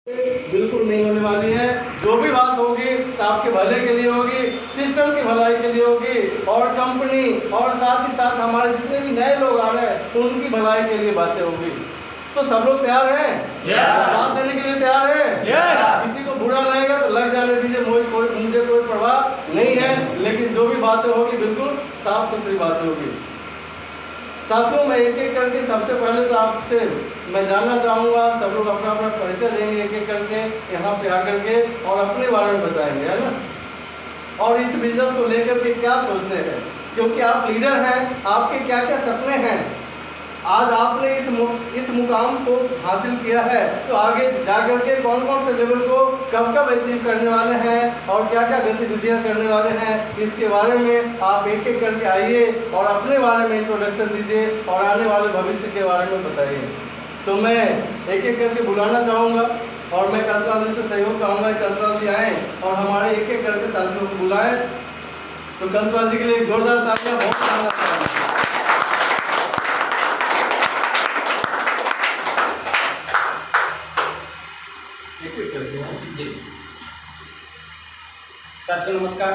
बिल्कुल नहीं होने वाली है। जो भी बात होगी तो आपके भले के लिए होगी, सिस्टम की भलाई के लिए होगी, और कंपनी और साथ ही साथ हमारे जितने भी नए लोग आ रहे हैं उनकी भलाई के लिए बातें होगी। तो सब लोग तैयार हैं? साथ देने के लिए तैयार हैं? किसी को बुरा लगेगा तो लग जाने दीजिए, मुझे कोई परवाह नहीं है, लेकिन जो भी बातें होगी बिल्कुल साफ सुथरी बातें होगी। साथियों, मैं एक एक करके सबसे पहले तो आपसे मैं जानना चाहूँगा, सब लोग अपना अपना परिचय देंगे एक एक करके यहाँ पे आकर के, और अपने बारे में बताएंगे, है ना, और इस बिजनेस को लेकर के क्या सोचते हैं, क्योंकि आप लीडर हैं, आपके क्या क्या सपने हैं। आज आपने इस मुकाम को हासिल किया है, तो आगे जाकर के कौन कौन से लेवल को कब कब अचीव करने वाले हैं और क्या क्या गतिविधियां करने वाले हैं, इसके बारे में आप एक एक करके आइए और अपने बारे में इंट्रोडक्शन दीजिए और आने वाले भविष्य के बारे में बताइए। तो मैं एक एक करके बुलाना चाहूँगा और मैं कंतलाल जी से सहयोग चाहूँगा, कंतलाल जी आएँ और हमारे एक एक करके साथियों को बुलाएं। तो कंतलाल जी के लिए जोरदार तालियां। बहुत साथियों नमस्कार।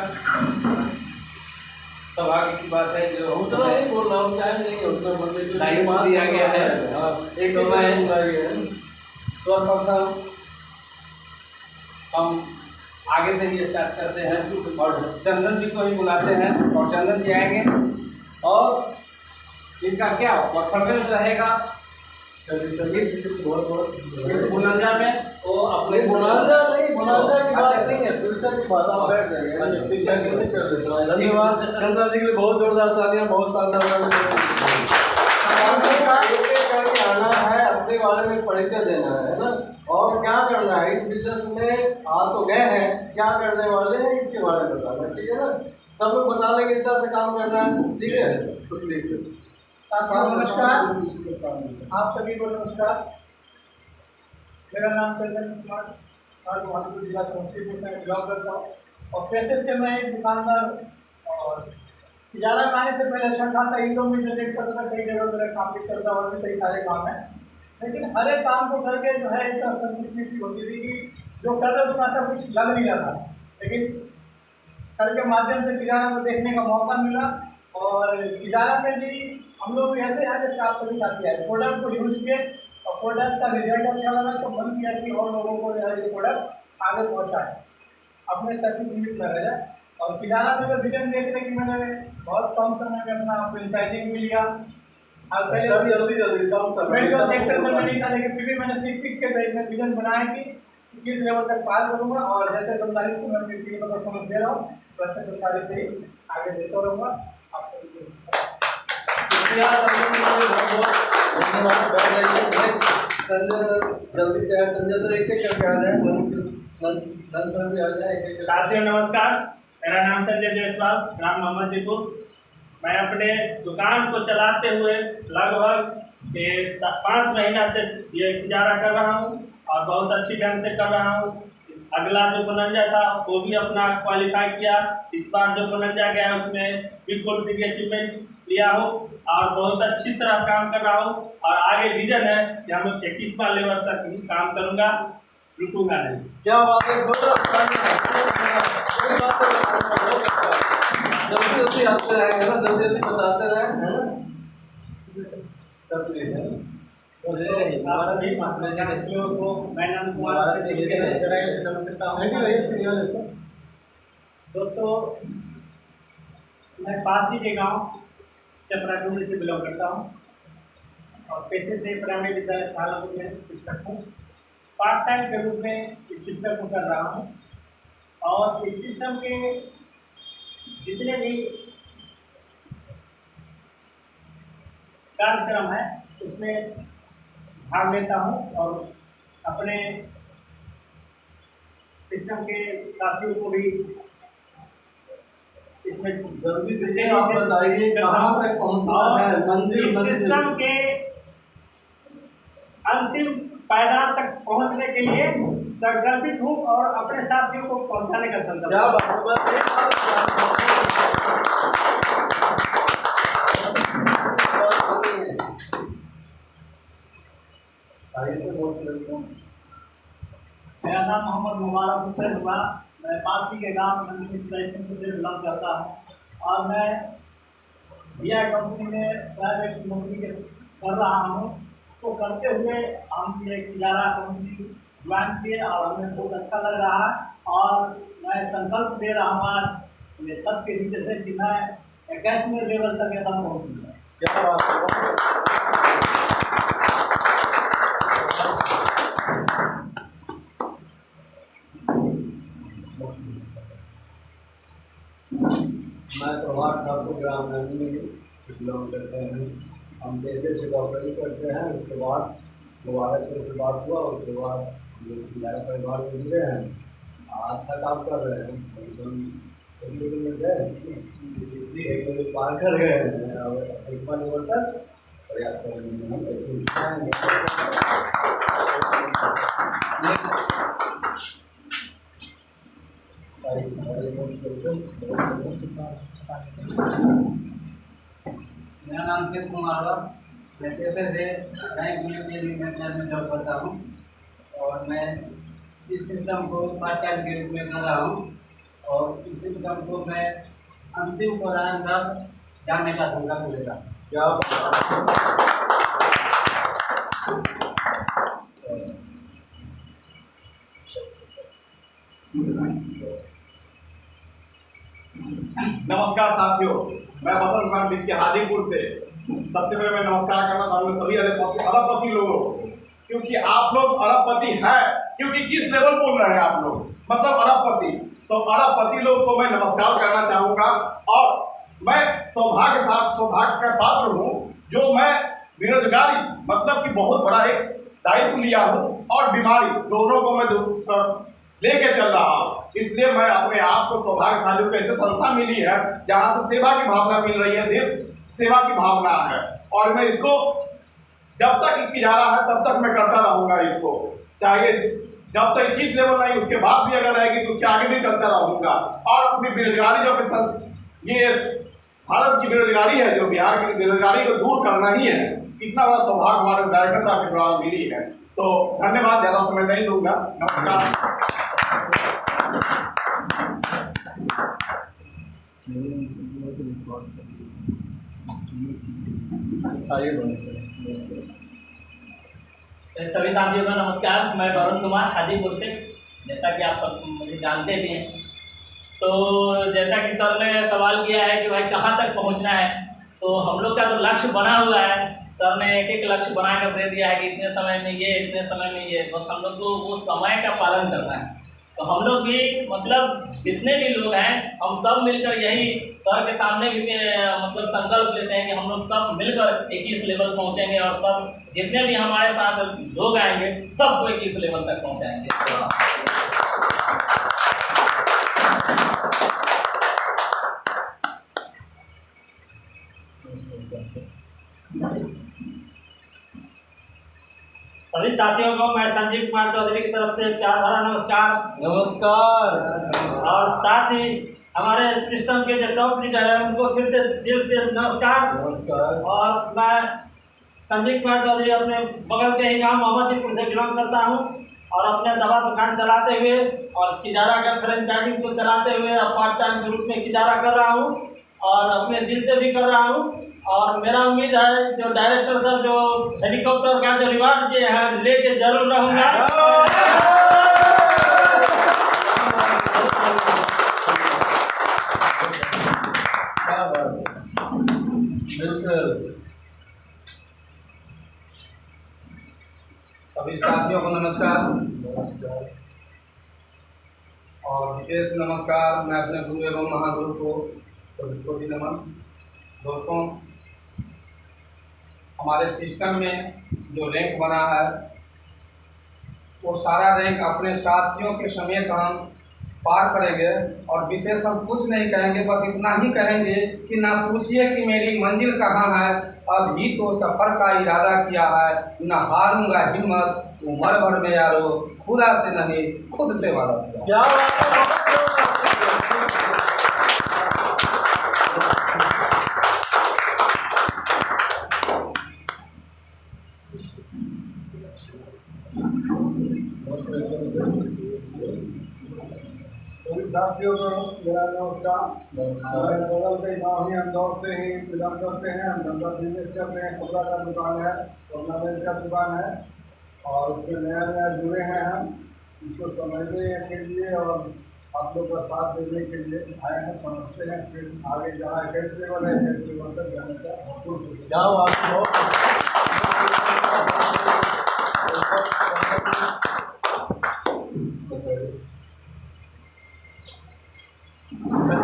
सौभाग्य की बात है जो उतना ही बोल रहा हूँ, टाइम नहीं उतना बंदे को टाइम दिया गया है। एक तो मैं सर्वप्रथम हम आगे से ही स्टार्ट करते हैं और चंदन जी को ही बुलाते हैं और चंदन जी आएंगे और इनका क्या परफॉर्मेंस रहेगा इस बुलंदा में, तो अपने बुलंदा की बात नहीं है, फ्यूचर की बात। आप बैठ जाएंगे। धन्यवाद कंतलाल जी के लिए, बहुत जोरदार तालियां, बहुत शानदार। करके आना है, अपने बारे में परिचय देना है ना, और क्या करना है इस बिजनेस में। आ तो गए हैं, क्या करने वाले हैं इसके बारे में बताना है, ठीक है ना। सब लोग बता लेंगे इतना से काम करना है, ठीक है। तो प्लीज नमस्कार, आप सभी को नमस्कार। मेरा नाम चंदन कुमार, आज भागलपुर जिला समस्तीपुर में बिलोंग करता हूँ और पैसे से मैं एक दुकानदार और इजारा लाने से पहले अच्छा खासा इनकम भी जनरेट करता था। कई जगह मेरा काम भी करता और भी कई सारे काम हैं, लेकिन हर एक काम को करके जो है एक संतुष्टि होती थी कि जो कर रहे उसका सब कुछ लग नहीं रहा था। लेकिन सर के माध्यम से इजारा को देखने का मौका मिला और इजारा में भी हम लोग ऐसे हैं जैसे आप सभी साथी हैं, प्रोडक्ट को यूज़ किए और प्रोडक्ट का रिजल्ट अच्छा लगा तो मन किया कि और लोगों को जो है ये प्रोडक्ट आगे पहुँचाए, अपने तक ही सीमित न रह जाए। और किराना में जो विजन देखने की मैंने बहुत कम समय में अपना फ्रेंचाइजिंग भी लिया। जल्दी कम समय मेडिकल सेक्टर में नहीं था, लेकिन फिर भी मैंने सीख के विजन बनाया कि किस लेवल तक पार करूँगा और जैसे 45 से मैं मीटिंग का परफॉर्मेंस दे रहा हूँ वैसे 45 से ही आगे देता रहूँगा। आप सभी संजय सर जल्दी से आए। संजय सर एक एक करके आ जाए। साथियों नमस्कार, मेरा नाम संजय जायसवाल, ग्राम मोहम्मदपुर। मैं अपने दुकान को चलाते हुए लगभग 5 महीना से ये गुजारा कर रहा हूँ और बहुत अच्छी ढंग से कर रहा हूँ। अगला जो बुलंदा था वो भी अपना क्वालिफाई किया। इस बार जो बुलंदा गया उसमें बिल्कुल बिग अचीवमेंट लिया हूँ और बहुत अच्छी तरह काम कर रहा हूँ। और आगे विजन है कि हम 21वां लेवल तक ही काम करूँगा, रुकूंगा नहीं। क्या बात है, जल्दी आते रहेंगे ना, जल्दी बताते रहे, है ना। सब दोस्तों, मैं पास ही के गांव चपराडूंगरी से बिलोंग करता हूं और पेशे से प्राइमरी विद्यालय सालापुर में शिक्षक हूं। पार्ट टाइम के रूप में इस सिस्टम को कर रहा हूं और इस सिस्टम के जितने भी कार्यक्रम है उसमें भाग लेता हूं और अपने सिस्टम के साथियों को भी इसमें जल्दी से आप बताइए कहाँ तक पहुँचना है, मंजिल सिस्टम के अंतिम पायदान तक पहुंचने के लिए संकल्पित हूं और अपने साथियों को पहुंचाने का संकल्प। क्या बात है। मेरा नाम मोहम्मद मुबारक हुसैन हुआ। मैं पासी के गांव नंदनी स्टेशन से बिलोंग करता हूं और मैं बिया कंपनी में प्राइवेट नौकरी कर रहा हूं। तो करते हुए हम ये किजारा कंपनी ज्वाइन किए और हमें बहुत अच्छा लग रहा है और मैं संकल्प दे रहा हूँ आज ये सबके नीचे से कि मैं 21वें लेवल तक एकदम पहुँचूँगा। क्या बात है। मैं प्रभात ठाकुर ग्राम नंदनी बिलोंग करते हैं। हम जैसे से डॉक्टरी करते हैं, उसके बाद मुबारकपुर से बात हुआ, उसके बाद किराया परिवार में जुड़े हैं। अच्छा काम कर रहे हैं। में गए एक लेवल पार कर गए हैं और इस लेवल तक प्रयास करेंगे। मेरा नाम शिव कुमार हुआ। मैं पेशे से बैंक में जॉब करता हूँ और मैं इस सिस्टम को पार्ट टाइम के रूप में कर रहा हूँ और इस सिस्टम को मैं अंतिम चरण तक जाने का संकल्प लेता हूँ। क्या नमस्कार साथियों, मैं बसंत कुमार बिट्टी हाजीपुर से। सबसे पहले मैं नमस्कार करना चाहूँगा सभी अरबपति लोगों को, क्योंकि आप लोग अरबपति हैं। क्योंकि किस लेवल बोल रहे हैं आप लोग, मतलब अरबपति। तो अरबपति लोग को मैं नमस्कार करना चाहूँगा और मैं सौभाग्य का पात्र हूँ जो मैं बेरोजगारी मतलब कि बहुत बड़ा एक दायित्व लिया हूँ और बीमारी दोनों को मैं लेके चल रहा हूँ। इसलिए मैं अपने आप को सौभाग्यशाली को ऐसे संस्था मिली है जहाँ से सेवा की भावना मिल रही है, देश सेवा की भावना है और मैं इसको जब तक किया रहा है तब तक मैं करता रहूँगा। इसको चाहे जब तक 21 लेवल नहीं, उसके बाद भी अगर रहेगी तो उसके आगे भी करता रहूँगा। और अपनी बेरोजगारी जो ये भारत की बेरोजगारी है, जो बिहार की बेरोजगारी को दूर करना ही है। इतना बड़ा सौभाग्य हमारे डायरेक्टर साहब के द्वारा मिली है। तो धन्यवाद, ज़्यादा समय नहीं दूंगा। नमस्कार। सभी साथियों को नमस्कार। मैं वरुण कुमार हाजीपुर से। जैसा कि आप सब मुझे जानते भी हैं, तो जैसा कि सर ने सवाल किया है कि भाई कहाँ तक पहुँचना है, तो हम लोग का तो लक्ष्य बना हुआ है। सर ने एक एक लक्ष्य बना कर दे दिया है कि इतने समय में ये, इतने समय में ये। बस हम लोग को वो समय का पालन करना है। तो हम लोग भी मतलब जितने भी लोग हैं, हम सब मिलकर यही सर के सामने भी मतलब संकल्प लेते हैं कि हम लोग सब मिलकर 21 लेवल पहुंचेंगे और सब जितने भी हमारे साथ लोग आएंगे सबको 21 लेवल तक पहुंचाएंगे। सभी साथियों को मैं संजीव कुमार चौधरी की तरफ से प्यार भरा नमस्कार। नमस्कार। और साथ ही हमारे सिस्टम के जो टॉप लीडर हैं उनको फिर से दिल से नमस्कार। नमस्कार। और मैं संजीव कुमार चौधरी अपने बगल के ही गांव मोहम्मदपुर से बिलोंग करता हूं और अपने दवा दुकान चलाते हुए और किजारा का फ्रेंचाइजिंग को चलाते हुए अब पार्ट टाइम के रूप में किजारा कर रहा हूं और अपने दिल से भी कर रहा हूं। और मेरा उम्मीद है जो डायरेक्टर सर जो हेलीकॉप्टर का जो रिवार्ड दिए हैं लेके जरूर रहूँगा। सभी साथियों को नमस्कार और विशेष नमस्कार मैं अपने गुरु एवं महागुरु को भी नमन। दोस्तों, हमारे सिस्टम में जो रैंक बना है वो सारा रैंक अपने साथियों के समेत हम पार करेंगे और विशेष हम कुछ नहीं कहेंगे, बस इतना ही कहेंगे कि ना पूछिए कि मेरी मंजिल कहाँ है, अब ही तो सफ़र का इरादा किया है, ना हारूंगा हिम्मत उम्र भर में यारो, खुदा से नहीं खुद से वादा किया। सभी साथियों को मेरा नमस्कार। हमारे बगल के गाँव ही इंदौर से ही बिलोंग करते हैं। हम धंधा बिजनेस करते हैं, कपड़ा का दुकान है, ऑर्नामेंट का दुकान है और उसमें नया नया जुड़े हैं। हम इसको समझने के लिए और आप लोग का साथ देने के लिए आए हैं, समझते हैं। फिर आगे जहाँ कैश लेवल है, कैश लेवल तक जाने का भरपूर क्या बात है।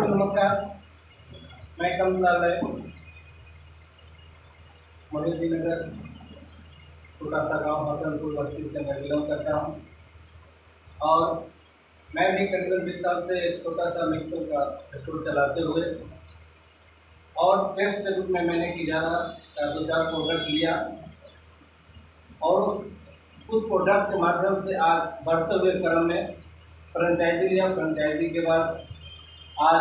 नमस्कार, मैं कमलाल है, मोदी नगर छोटा सा गांव हसनपुर बस्ती से मैं बिलोंग करता हूं और मैं भी करीबन 20 साल से एक छोटा सा मेडिकल का स्टोर चलाते हुए और टेस्ट के रूप में मैंने किराना का 2-4 प्रोडक्ट लिया और उस प्रोडक्ट के माध्यम से आज बढ़ते हुए क्रम में फ्रेंचाइजी लिया। फ्रेंचाइजी के बाद आज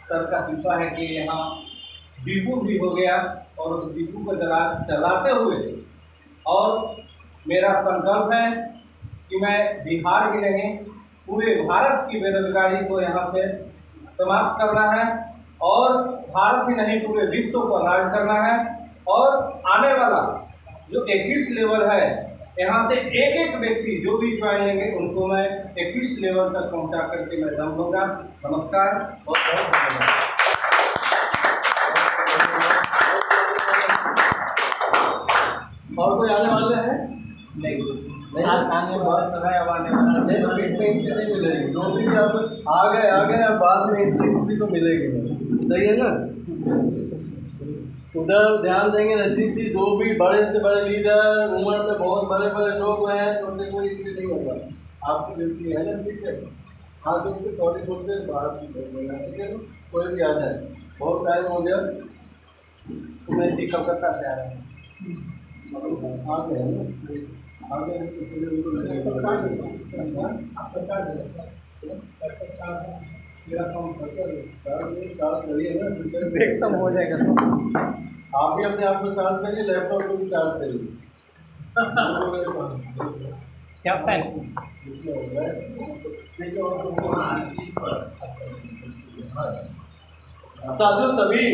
सर का कृपा है कि यहाँ डिपो भी हो गया और उस डिपो को चलाते हुए और मेरा संकल्प है कि मैं बिहार ही नहीं पूरे भारत की बेरोजगारी को यहाँ से समाप्त करना है और भारत ही नहीं पूरे विश्व को राज करना है और आने वाला जो 21 लेवल है यहाँ से एक एक व्यक्ति जो भी ज्वाइन लेंगे उनको मैं 21 लेवल तक पहुँचा करके मैं दम लूँगा। नमस्कार, बहुत बहुत धन्यवाद। और कोई आने वाले हैं? नहीं आने वाला है, अब आने वाला नहीं तो किसी एंट्री नहीं मिलेगी। जो भी अब आ गए अब बाद में एंट्री किसी को मिलेगी नहीं। सही है ना? उधर ध्यान देंगे रजनीश जी, जो भी बड़े से बड़े लीडर, उम्र में बहुत बड़े बड़े लोग हैं, छोटे कोई एंट्री नहीं होगा। आपकी ड्यूटी है ना, ठीक है? हाँ, जो उनके सॉरी बोलते हैं बाहर ठीक है, कोई भी आ जाए। बहुत टाइम हो गया। मैं जी कलकत्ता से आ रहा हूँ। आगे है ना, आगे एकदम हो जाएगा सब। आप भी अपने आप को चार्ज करिए, लैपटॉप को भी चार्ज करिए। क्या फैन साथियों, सभी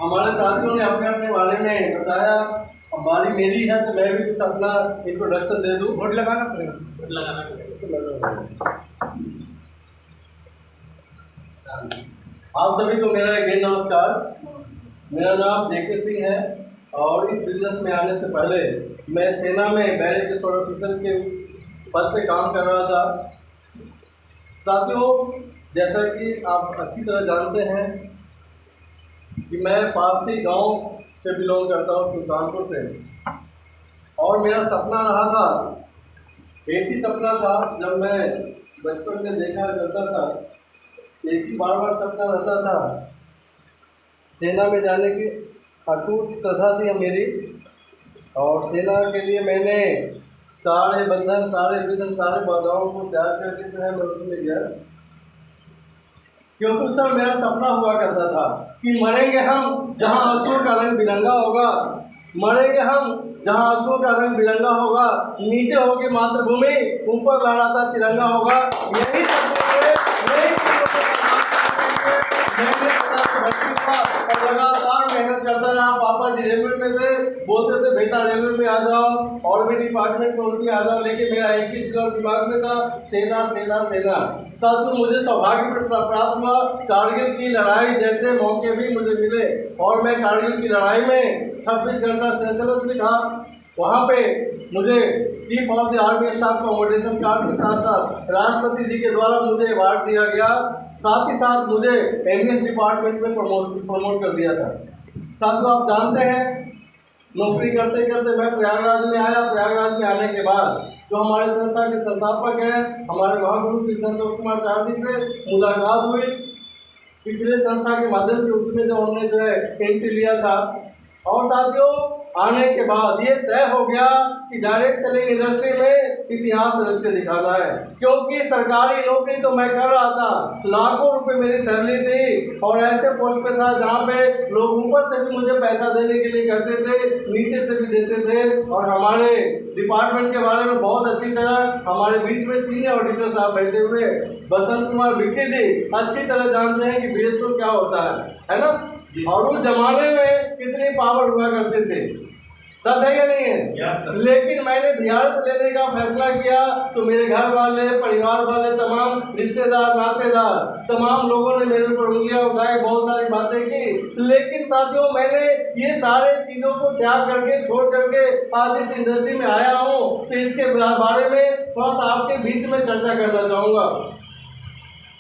हमारे साथियों ने अपने अपने बारे में बताया। अब बारी मेरी है तो मैं भी कुछ अपना इंट्रोडक्शन दे दूं। वोट लगाना पड़ेगा। आप सभी को मेरा एक नमस्कार। मेरा नाम जेके सिंह है और इस बिजनेस में आने से पहले मैं सेना में बैरिक स्टोर ऑफिसर के पद पे काम कर रहा था। साथियों, जैसा कि आप अच्छी तरह जानते हैं कि मैं पास के गांव से बिलोंग करता हूं, सुल्तानपुर से, और मेरा सपना रहा था, एक ही सपना था जब मैं बचपन में देखा करता था, एक ही बार सपना रहता था, सेना में जाने की अटूट श्रद्धा थी मेरी। और सेना के लिए मैंने सारे बंधन, सारे विघ्न, सारे बाधाओं को त्याग कर जो है मैं उसमें गया, क्योंकि उस समय मेरा सपना हुआ करता था कि मरेंगे हम जहाँ आंसुओं का रंग बिरंगा होगा, मरेंगे हम जहाँ आंसुओं का रंग बिरंगा होगा, नीचे होगी मातृभूमि, ऊपर लहराता तिरंगा होगा। यही और लगातार मेहनत करता रहा। पापा जी रेलवे में थे, बोलते थे बेटा रेलवे में आ जाओ और भी डिपार्टमेंट में उसमें आ जाओ, लेकिन मेरा एक ही दिल और दिमाग में था, सेना सेना सेना। साथियों, मुझे सौभाग्य प्राप्त हुआ, कारगिल की लड़ाई जैसे मौके भी मुझे मिले और मैं कारगिल की लड़ाई में 26 घंटा सेंसलेस भी था। वहाँ पे मुझे chief of the army staff accommodation card के साथ साथ राष्ट्रपति जी के द्वारा मुझे अवार्ड दिया गया। साथ ही साथ मुझे एमएस डिपार्टमेंट में प्रमोट कर दिया था। साथियों, आप जानते हैं, नौकरी करते करते मैं प्रयागराज में आया। प्रयागराज में आने के बाद जो हमारे संस्था के संस्थापक हैं, हमारे महागुरु श्री संतोष कुमार चार जी से मुलाकात हुई। पिछले संस्था के माध्यम से उसमें जो हमने जो है एंट्री लिया था। और साथियों, आने के बाद ये तय हो गया कि डायरेक्ट सेलिंग इंडस्ट्री में इतिहास रच के दिखाना है, क्योंकि सरकारी नौकरी तो मैं कर रहा था, लाखों रुपए मेरी सैलरी थी और ऐसे पोस्ट पे था जहाँ पे लोग ऊपर से भी मुझे पैसा देने के लिए कहते थे, नीचे से भी देते थे। और हमारे डिपार्टमेंट के बारे में बहुत अच्छी तरह हमारे बीच में सीनियर ऑडिटर साहब बैठे हुए बसंत कुमार बिक्की जी अच्छी तरह जानते हैं कि बीएसओ क्या होता है ना। और उस जमाने में कितनी पावर हुआ करते थे, सच है या नहीं है? लेकिन मैंने बिहार से लेने का फैसला किया तो मेरे घर वाले, परिवार वाले, तमाम रिश्तेदार, नातेदार, तमाम लोगों ने मेरे ऊपर उंगलियां उठाई, बहुत सारी बातें की। लेकिन साथियों, मैंने ये सारे चीजों को त्याग करके, छोड़ करके आज इस इंडस्ट्री में आया हूँ। तो इसके बारे में थोड़ा सा आपके बीच में चर्चा करना चाहूँगा।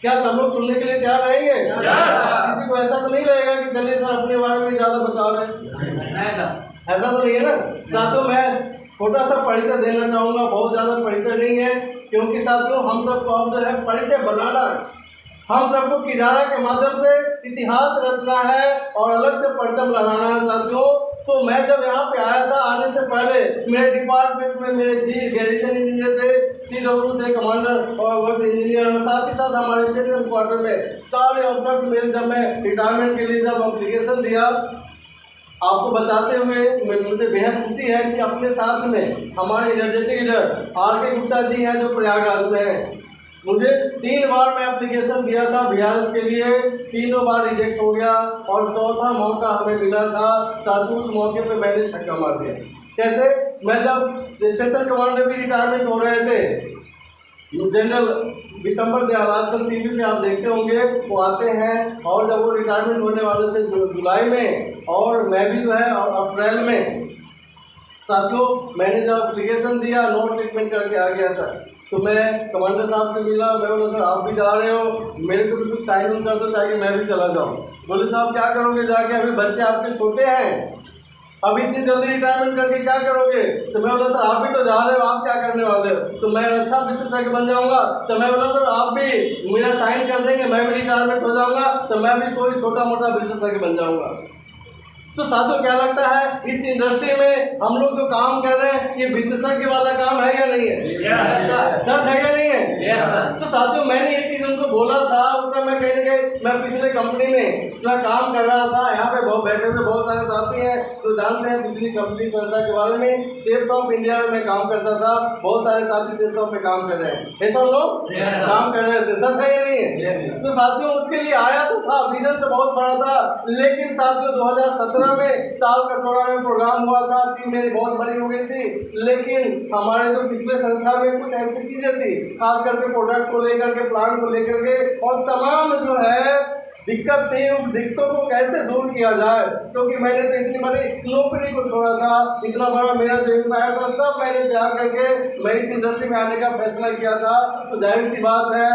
क्या सब लोग सुनने के लिए तैयार रहेंगे? किसी को ऐसा तो नहीं लगेगा कि चलिए सर अपने बारे में ज़्यादा बता रहे? ऐसा तो नहीं है ना। साथियों, मैं छोटा सा परिचय देना चाहूँगा, बहुत ज़्यादा परिचय नहीं है, क्योंकि साथियों हम सबको अब जो है परिचय बनाना है। हम सबको किजारा के माध्यम से इतिहास रचना है और अलग से परचम लगाना है साथियों। तो मैं जब यहाँ पे आया था, आने से पहले मेरे डिपार्टमेंट में मेरे जी गैरिजन इंजीनियर थे, CW थे कमांडर और वर्क इंजीनियर, और साथ ही साथ हमारे स्टेशन क्वार्टर में सारे ऑफिसर्स मेरे, जब मैं रिटायरमेंट के लिए जब एप्लीकेशन दिया, आपको बताते हुए मुझे बेहद खुशी है कि अपने साथ में हमारे energetic leader RK Gupta ji हैं जो प्रयागराज में हैं। मुझे 3 बार मैं एप्लीकेशन दिया था BRS के लिए, तीनों बार रिजेक्ट हो गया और चौथा मौका हमें मिला था। साथ उस मौके पे मैंने छक्का मार दिया। कैसे? मैं जब स्टेशन कमांडर भी रिटायरमेंट हो रहे थे, जनरल दिसंबर दयाल आजकल टीवी पे आप देखते होंगे, वो आते हैं और जब वो रिटायरमेंट होने वाले थे जुलाई में, और मैं भी जो है अप्रैल में, साथियों मैंने जब एप्लीकेशन दिया, नो ट्रीटमेंट करके आ गया था। तो मैं कमांडर साहब से मिला, मैं बोला सर आप भी जा रहे हो, मेरे को भी कुछ साइन ऑन कर दो ताकि मैं भी चला जाऊँ। बोले साहब क्या करोगे जाके, अभी बच्चे आपके छोटे हैं, अभी इतनी जल्दी रिटायरमेंट करके क्या करोगे? तो मैं बोला सर आप भी तो जा रहे हो, आप क्या करने वाले हो? तो मैं रक्षा विशेषज्ञ बन जाऊंगा। तो मैं बोला सर आप भी मेरा साइन कर देंगे, मैं भी रिटायरमेंट हो जाऊंगा, तो मैं भी कोई छोटा मोटा विशेषज्ञ बन जाऊंगा। तो साथियों क्या लगता है, इस इंडस्ट्री में हम लोग जो काम कर रहे हैं, ये विशेषज्ञ वाला काम है या नहीं है? सच है या नहीं है? तो साथियों मैंने ये चीज उनको बोला था, उस समय कहीं ना कहीं मैं पिछले कंपनी में जो काम कर रहा था, यहाँ पे बहुत बैठे हुए बहुत सारे साथी हैं तो जानते हैं पिछली कंपनी संस्था के बारे में। सेल्स ऑफ इंडिया में मैं काम करता था, बहुत सारे साथी सेल्स ऑफ में काम कर रहे हैं, ऐसा लोग काम कर रहे थे। सच है या नहीं है? तो साथियों उसके लिए आया तो था, विजन तो बहुत बड़ा था, लेकिन साथियों 2017 में ताल कटोरा में प्रोग्राम हुआ था, टीम मेरी बहुत बड़ी हो गई थी, लेकिन हमारे जो पिछले संस्था में कुछ ऐसी चीजें थी, खास करके प्रोडक्ट को लेकर के, प्लान को लेकर के, और तमाम जो है दिक्कत थी, उस दिक्कतों को कैसे दूर किया जाए। क्योंकि मैंने तो इतनी बड़ी नौकरी को छोड़ा था, इतना बड़ा मेरा जो एम्पायर था सब मैंने त्याग करके मैं इस इंडस्ट्री में आने का फैसला किया था। तो जाहिर सी बात है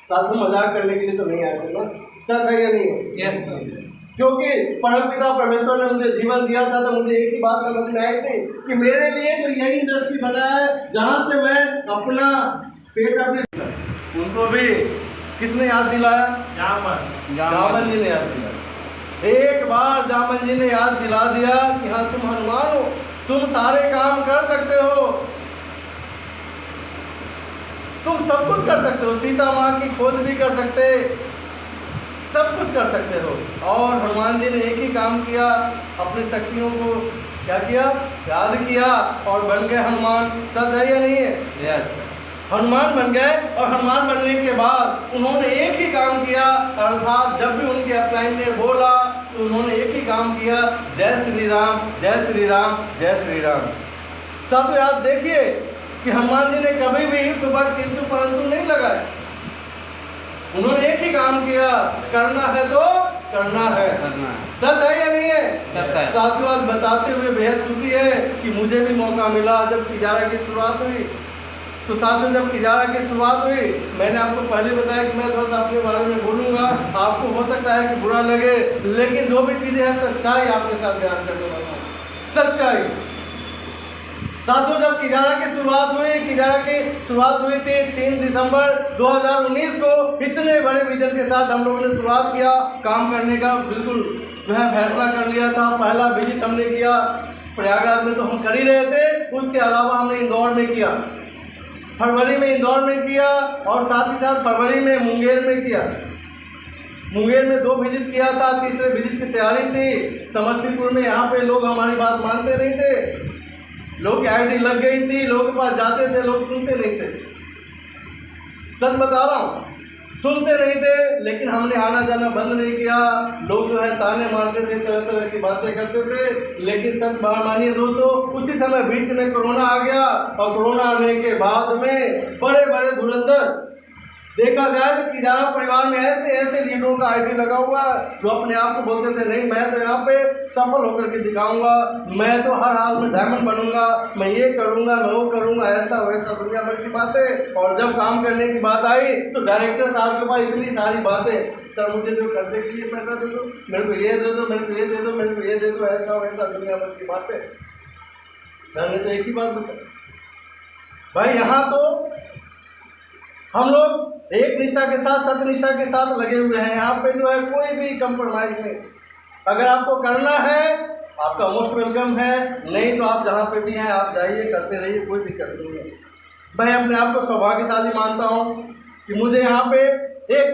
साथ में मजाक करने के लिए तो नहीं आए थे ना, सच है या नहीं? Yes sir. क्योंकि परमपिता परमेश्वर ने मुझे जीवन दिया था, तो मुझे एक ही बात समझ में आई थी कि मेरे लिए जो यही इंडस्ट्री बना है जहाँ से मैं अपना पेट अपने, उनको भी किसने याद दिलाया? जामन जी ने याद दिलाया। एक बार जामन जी ने याद दिला दिया कि हाँ तुम हनुमान हो, तुम सारे काम कर सकते हो, तुम सब कुछ कर सकते हो, सीता माँ की खोज भी कर सकते, सब कुछ कर सकते हो। और हनुमान जी ने एक ही काम किया, अपनी शक्तियों को क्या किया? याद किया और बन गए हनुमान। सच है या नहीं है? यस। हनुमान बन गए, और हनुमान बनने के बाद उन्होंने एक ही काम किया, अर्थात जब भी उनके अपलाइन ने बोला तो उन्होंने एक ही काम किया, जय श्री राम, जय श्री राम, जय श्री राम। साथियों याद देखिए कि हनुमान जी ने कभी भी बट किंतु परंतु नहीं लगाए, उन्होंने एक ही काम किया, करना है तो करना है। सच है या नहीं है? सच है। साथियों आज बताते हुए बेहद खुशी है कि मुझे भी मौका मिला जब किजारा की शुरुआत हुई। तो साथियों जब किजारा की शुरुआत हुई, मैंने आपको पहले बताया कि मैं थोड़ा सा अपने बारे में बोलूँगा, आपको हो सकता है कि बुरा लगे, लेकिन जो भी चीज़ें हैं सच्चाई आपके साथ बयान करने वाला हूँ, सच्चाई। साथियों जब किजारा की शुरुआत हुई थी 3 दिसंबर 2019 को, इतने बड़े विजन के साथ हम लोगों ने शुरुआत किया काम करने का। बिल्कुल जो है फैसला कर लिया था। पहला विजिट हमने किया प्रयागराज में तो हम कर ही रहे थे, उसके अलावा हमने इंदौर में किया, फरवरी में इंदौर में किया और साथ ही साथ फरवरी में मुंगेर में किया। मुंगेर में 2 विजिट किया था, तीसरे विजिट की तैयारी थी। समस्तीपुर में यहाँ पे लोग हमारी बात मानते नहीं थे, लोग की आईडी लग गई थी, लोगों के पास जाते थे, लोग सुनते नहीं थे। सच बता रहा हूँ, सुनते नहीं थे। लेकिन हमने आना जाना बंद नहीं किया। लोग जो है ताने मारते थे, तरह तरह की बातें करते थे, लेकिन सच बात मानिए दोस्तों, उसी समय बीच में कोरोना आ गया और कोरोना आने के बाद में बड़े बड़े धुरंधर देखा जाए तो किजारा परिवार में ऐसे ऐसे लीडरों का आईडी लगा हुआ जो अपने आप को बोलते थे नहीं मैं तो यहाँ पे सफल होकर के दिखाऊंगा, मैं तो हर हाल में डायमंड बनूंगा, मैं ये करूंगा, मैं वो करूंगा, ऐसा वैसा दुनिया भर की बातें। और जब काम करने की बात आई तो डायरेक्टर साहब के पास इतनी सारी बातें, सर मुझे जो खर्चे के लिए पैसा दे दो, मेरे को ये दे दो, मेरे को ये दे दो, मेरे को ये दे दो, ऐसा वैसा दुनिया भर की बातें। सर ने तो एक ही बात बताई, भाई यहाँ तो हम लोग एक निष्ठा के साथ सत्य निष्ठा के साथ लगे हुए हैं। यहाँ पे जो है कोई भी कंप्रोमाइज नहीं। अगर आपको करना है आपका मोस्ट वेलकम है, नहीं तो आप जहाँ पे भी हैं आप जाइए, करते रहिए, कोई दिक्कत नहीं है। मैं अपने आप को सौभाग्यशाली मानता हूँ कि मुझे यहाँ पे एक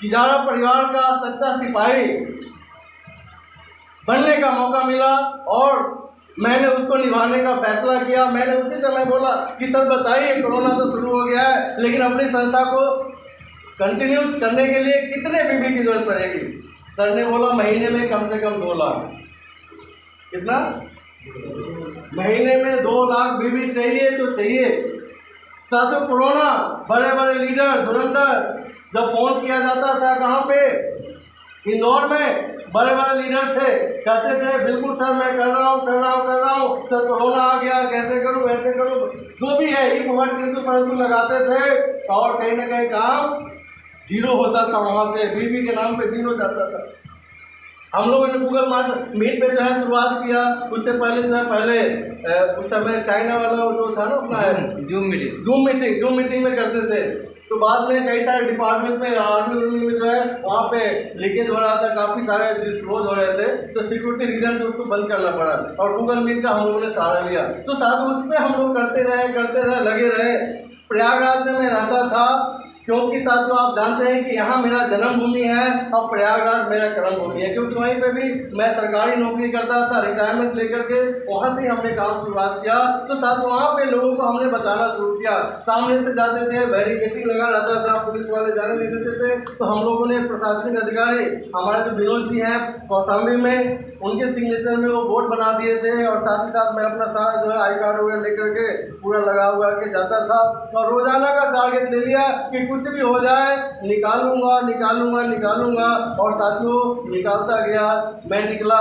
किजारा परिवार का सच्चा सिपाही बनने का मौका मिला और मैंने उसको निभाने का फैसला किया। मैंने उसी समय बोला कि सर बताइए कोरोना तो शुरू हो गया है, लेकिन अपनी संस्था को कंटिन्यू करने के लिए कितने बीबी की जरूरत पड़ेगी? सर ने बोला महीने में कम से कम 2 लाख। कितना? महीने में 2 लाख बीबी चाहिए तो चाहिए। साथियों कोरोना बड़े बड़े लीडर धुरंधर जब फोन किया जाता था कहाँ पे, इंदौर में बड़े बड़े लीडर थे, कहते थे बिल्कुल सर मैं कर रहा हूँ, सर कोरोना आ गया, कैसे करूँ वैसे करूँ, जो भी है ये बहुत किंतु परंतु लगाते थे और कहीं ना कहीं काम जीरो होता था। वहाँ से बीबी के नाम पे जीरो जाता था। हम लोगों ने गूगल मीट पे जो है शुरुआत किया। उससे पहले जो है उस समय चाइना वाला जो था ना अपना जूम मीटिंग में करते थे। तो बाद में कई सारे डिपार्टमेंट में आर्मी में जो है वहाँ पे लीकेज हो रहा था, काफ़ी सारे डिस्क्लोज हो रहे थे, तो सिक्योरिटी रीजन से उसको बंद करना पड़ा और गूगल मीट का हम लोगों ने सहारा लिया। तो साथ उस पर हम लोग करते रहे, लगे रहे। प्रयागराज में मैं रहता था क्योंकि साथियों आप जानते हैं कि यहाँ मेरा जन्मभूमि है और प्रयागराज मेरा कर्मभूमि है, क्योंकि वहीं पे भी मैं सरकारी नौकरी करता था। रिटायरमेंट लेकर के वहाँ से हमने काम शुरुआत किया। तो साथ वहाँ पे लोगों को हमने बताना शुरू किया। सामने से जाते थे, बैरिकेडिंग लगा रहता था, पुलिस वाले जाने नहीं देते थे, तो हम लोगों ने प्रशासनिक अधिकारी हमारे जो विनोद जी हैं कौशाम्बी में, उनके सिग्नेचर में वो बोर्ड बना दिए थे और साथ ही साथ मैं अपना सारा जो है आई कार्ड वगैरह लेकर के पूरा लगा हुआ के जाता था और रोजाना का टारगेट ले लिया कि कुछ भी हो जाए निकालूंगा। और साथियों निकालता गया। मैं निकला,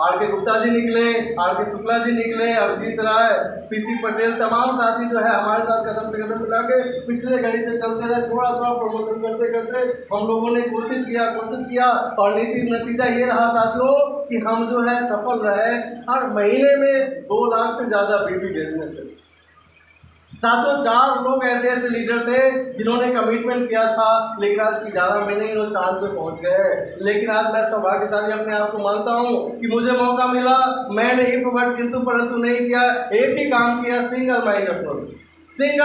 आर के गुप्ता जी निकले, आर के शुक्ला जी निकले, अभिजीत राय, पीसी पटेल, तमाम साथी जो है हमारे साथ कदम से कदम मिला के पिछले घड़ी से चलते रहे। थोड़ा प्रमोशन करते करते हम लोगों ने कोशिश किया और नतीजा ये रहा साथियों कि हम जो है सफल रहे। हर महीने में 2 लाख से ज़्यादा बीबी बेचने थे। साथियों 4 लोग ऐसे लीडर थे जिन्होंने कमिटमेंट किया था, लेकिन आज किजारा में नहीं, वो चांद पे पहुंच गए। लेकिन आज मैं सौभाग्यशाली अपने आप को मानता हूं कि मुझे मौका मिला। मैंने किंतु परंतु नहीं किया, एक ही काम किया, सिंगल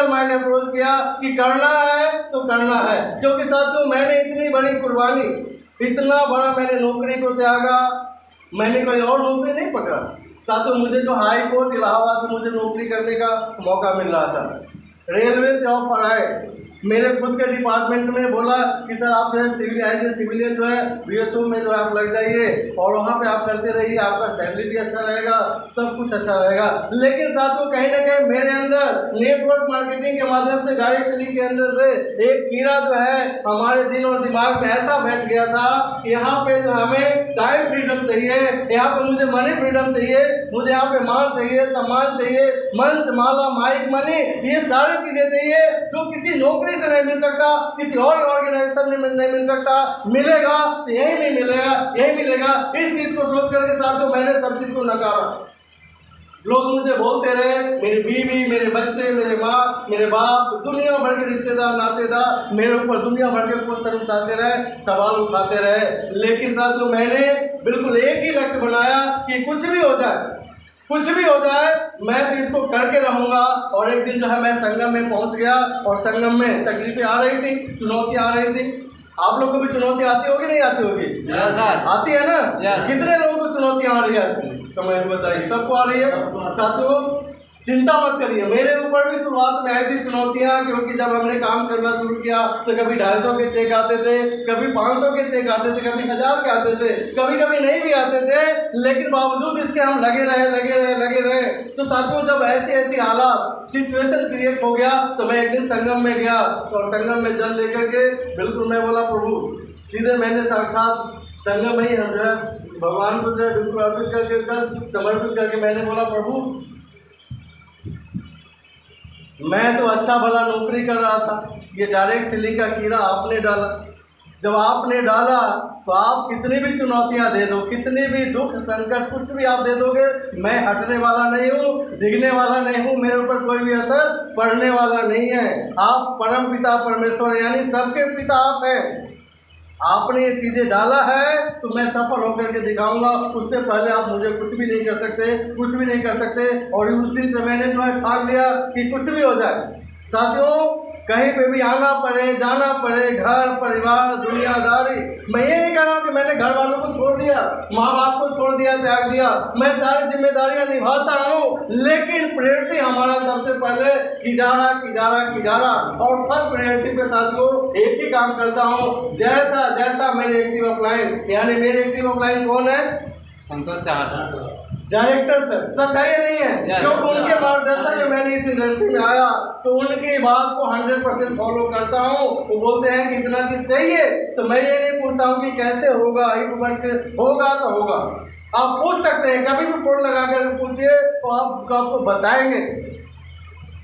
माइंड अप्रोच किया कि करना है तो करना है। क्योंकि साथियों मैंने इतनी बड़ी कुर्बानी, इतना बड़ा मैंने नौकरी को त्यागा, मैंने कोई और नौकरी नहीं पकड़ा। साथियों मुझे जो हाई कोर्ट इलाहाबाद में मुझे नौकरी करने का मौका मिल रहा था, रेलवे से ऑफर आए, मेरे खुद के डिपार्टमेंट में बोला कि सर आप जो है सिविलियन जो है बीएसओ में जो है आप लग जाइए और वहाँ पे आप करते रहिए, आपका सैलरी भी अच्छा रहेगा, सब कुछ अच्छा रहेगा। लेकिन साथियों कहीं ना कहीं मेरे अंदर नेटवर्क मार्केटिंग के माध्यम से, डायरेक्ट सेलिंग के अंदर से एक कीड़ा जो है हमारे दिल और दिमाग में ऐसा बैठ गया था कि यहाँ पे जो हमें टाइम फ्रीडम चाहिए, यहाँ पे मुझे मनी फ्रीडम चाहिए, मुझे यहाँ पे मान चाहिए, सम्मान चाहिए, मंच, माला, माइक, मनी, ये सारी चीजें चाहिए जो किसी नौकरी से नहीं मिल सकता, किसी और ऑर्गेनाइजेशन में नहीं मिल सकता। मिलेगा तो यही नहीं मिलेगा, यही मिलेगा। इस चीज को सोच करके साथियों मैंने सब चीज को नकारा। लोग मुझे बोलते रहे, मेरी बीवी, मेरे बच्चे, मेरे माँ, मेरे बाप, दुनिया भर के रिश्तेदार नातेदार मेरे ऊपर दुनिया भर के क्वेश्चन उठाते रहे, सवाल उठाते रहे। लेकिन साथियों, मैंने बिल्कुल एक ही लक्ष्य बनाया कि कुछ भी हो जाए, कुछ भी हो जाए, मैं तो इसको करके रहूँगा। और एक दिन जो है मैं संगम में पहुँच गया और संगम में तकलीफें आ रही थी, चुनौतियाँ आ रही थी। आप लोग को भी चुनौती आती होगी, नहीं आती होगी? आती है ना? कितने लोगों को चुनौतियाँ आ रही है समय में बताइए? सबको आ रही है। साथियों, चिंता मत करिए, मेरे ऊपर भी शुरुआत में आई थी चुनौतियाँ, क्योंकि जब हमने काम करना शुरू किया तो कभी 250 के चेक आते थे, कभी 500 के चेक आते थे, कभी 1000 के आते थे, कभी कभी नहीं भी आते थे। लेकिन बावजूद इसके हम लगे रहे। तो साथियों, जब ऐसी हालात सिचुएशन क्रिएट हो गया तो मैं एक दिन संगम में गया और संगम में जल लेकर के बिल्कुल मैं बोला, प्रभु, सीधे मैंने साक्षात संगम में ही हम जो है भगवान को जो है बिल्कुल अर्पित करके, जल समर्पित करके मैंने बोला, प्रभु, मैं तो अच्छा भला नौकरी कर रहा था, ये डायरेक्ट सेलिंग का कीड़ा आपने डाला। जब आपने डाला तो आप कितनी भी चुनौतियां दे दो, कितनी भी दुख संकट कुछ भी आप दे दोगे, मैं हटने वाला नहीं हूँ, डिगने वाला नहीं हूँ, मेरे ऊपर कोई भी असर पड़ने वाला नहीं है। आप परम पिता परमेश्वर यानी सबके पिता आप हैं। आपने ये चीज़ें डाला है तो मैं सफल होकर के दिखाऊंगा, उससे पहले आप मुझे कुछ भी नहीं कर सकते, कुछ भी नहीं कर सकते। और उस दिन से मैंने जो है ठान लिया कि कुछ भी हो जाए। साथियों, कहीं पे भी आना पड़े, जाना पड़े, घर परिवार दुनियादारी, मैं ये नहीं कह रहा हूँ कि मैंने घर वालों को छोड़ दिया, माँ बाप को छोड़ दिया, त्याग दिया, मैं सारी जिम्मेदारियां निभाता हूँ, लेकिन प्रायोरिटी हमारा सबसे पहले की जा रहा। और फर्स्ट प्रायोरिटी पे साथियों एक ही काम करता हूँ, जैसा मेरे एक्टिव अपलाइन, यानी मेरे एक्टिव अपलाइन कौन है? संतोष चाहता डायरेक्टर सर। सच है या नहीं है? क्योंकि उनके मार्गदर्शन में मैंने इस इंडस्ट्री में आया तो उनकी बात को 100% फॉलो करता हूँ। वो बोलते हैं कि इतना चीज चाहिए तो मैं ये नहीं पूछता हूँ कि कैसे होगा, होगा तो होगा। आप पूछ सकते हैं, कभी भी फोन लगा कर पूछिए तो आपको बताएंगे।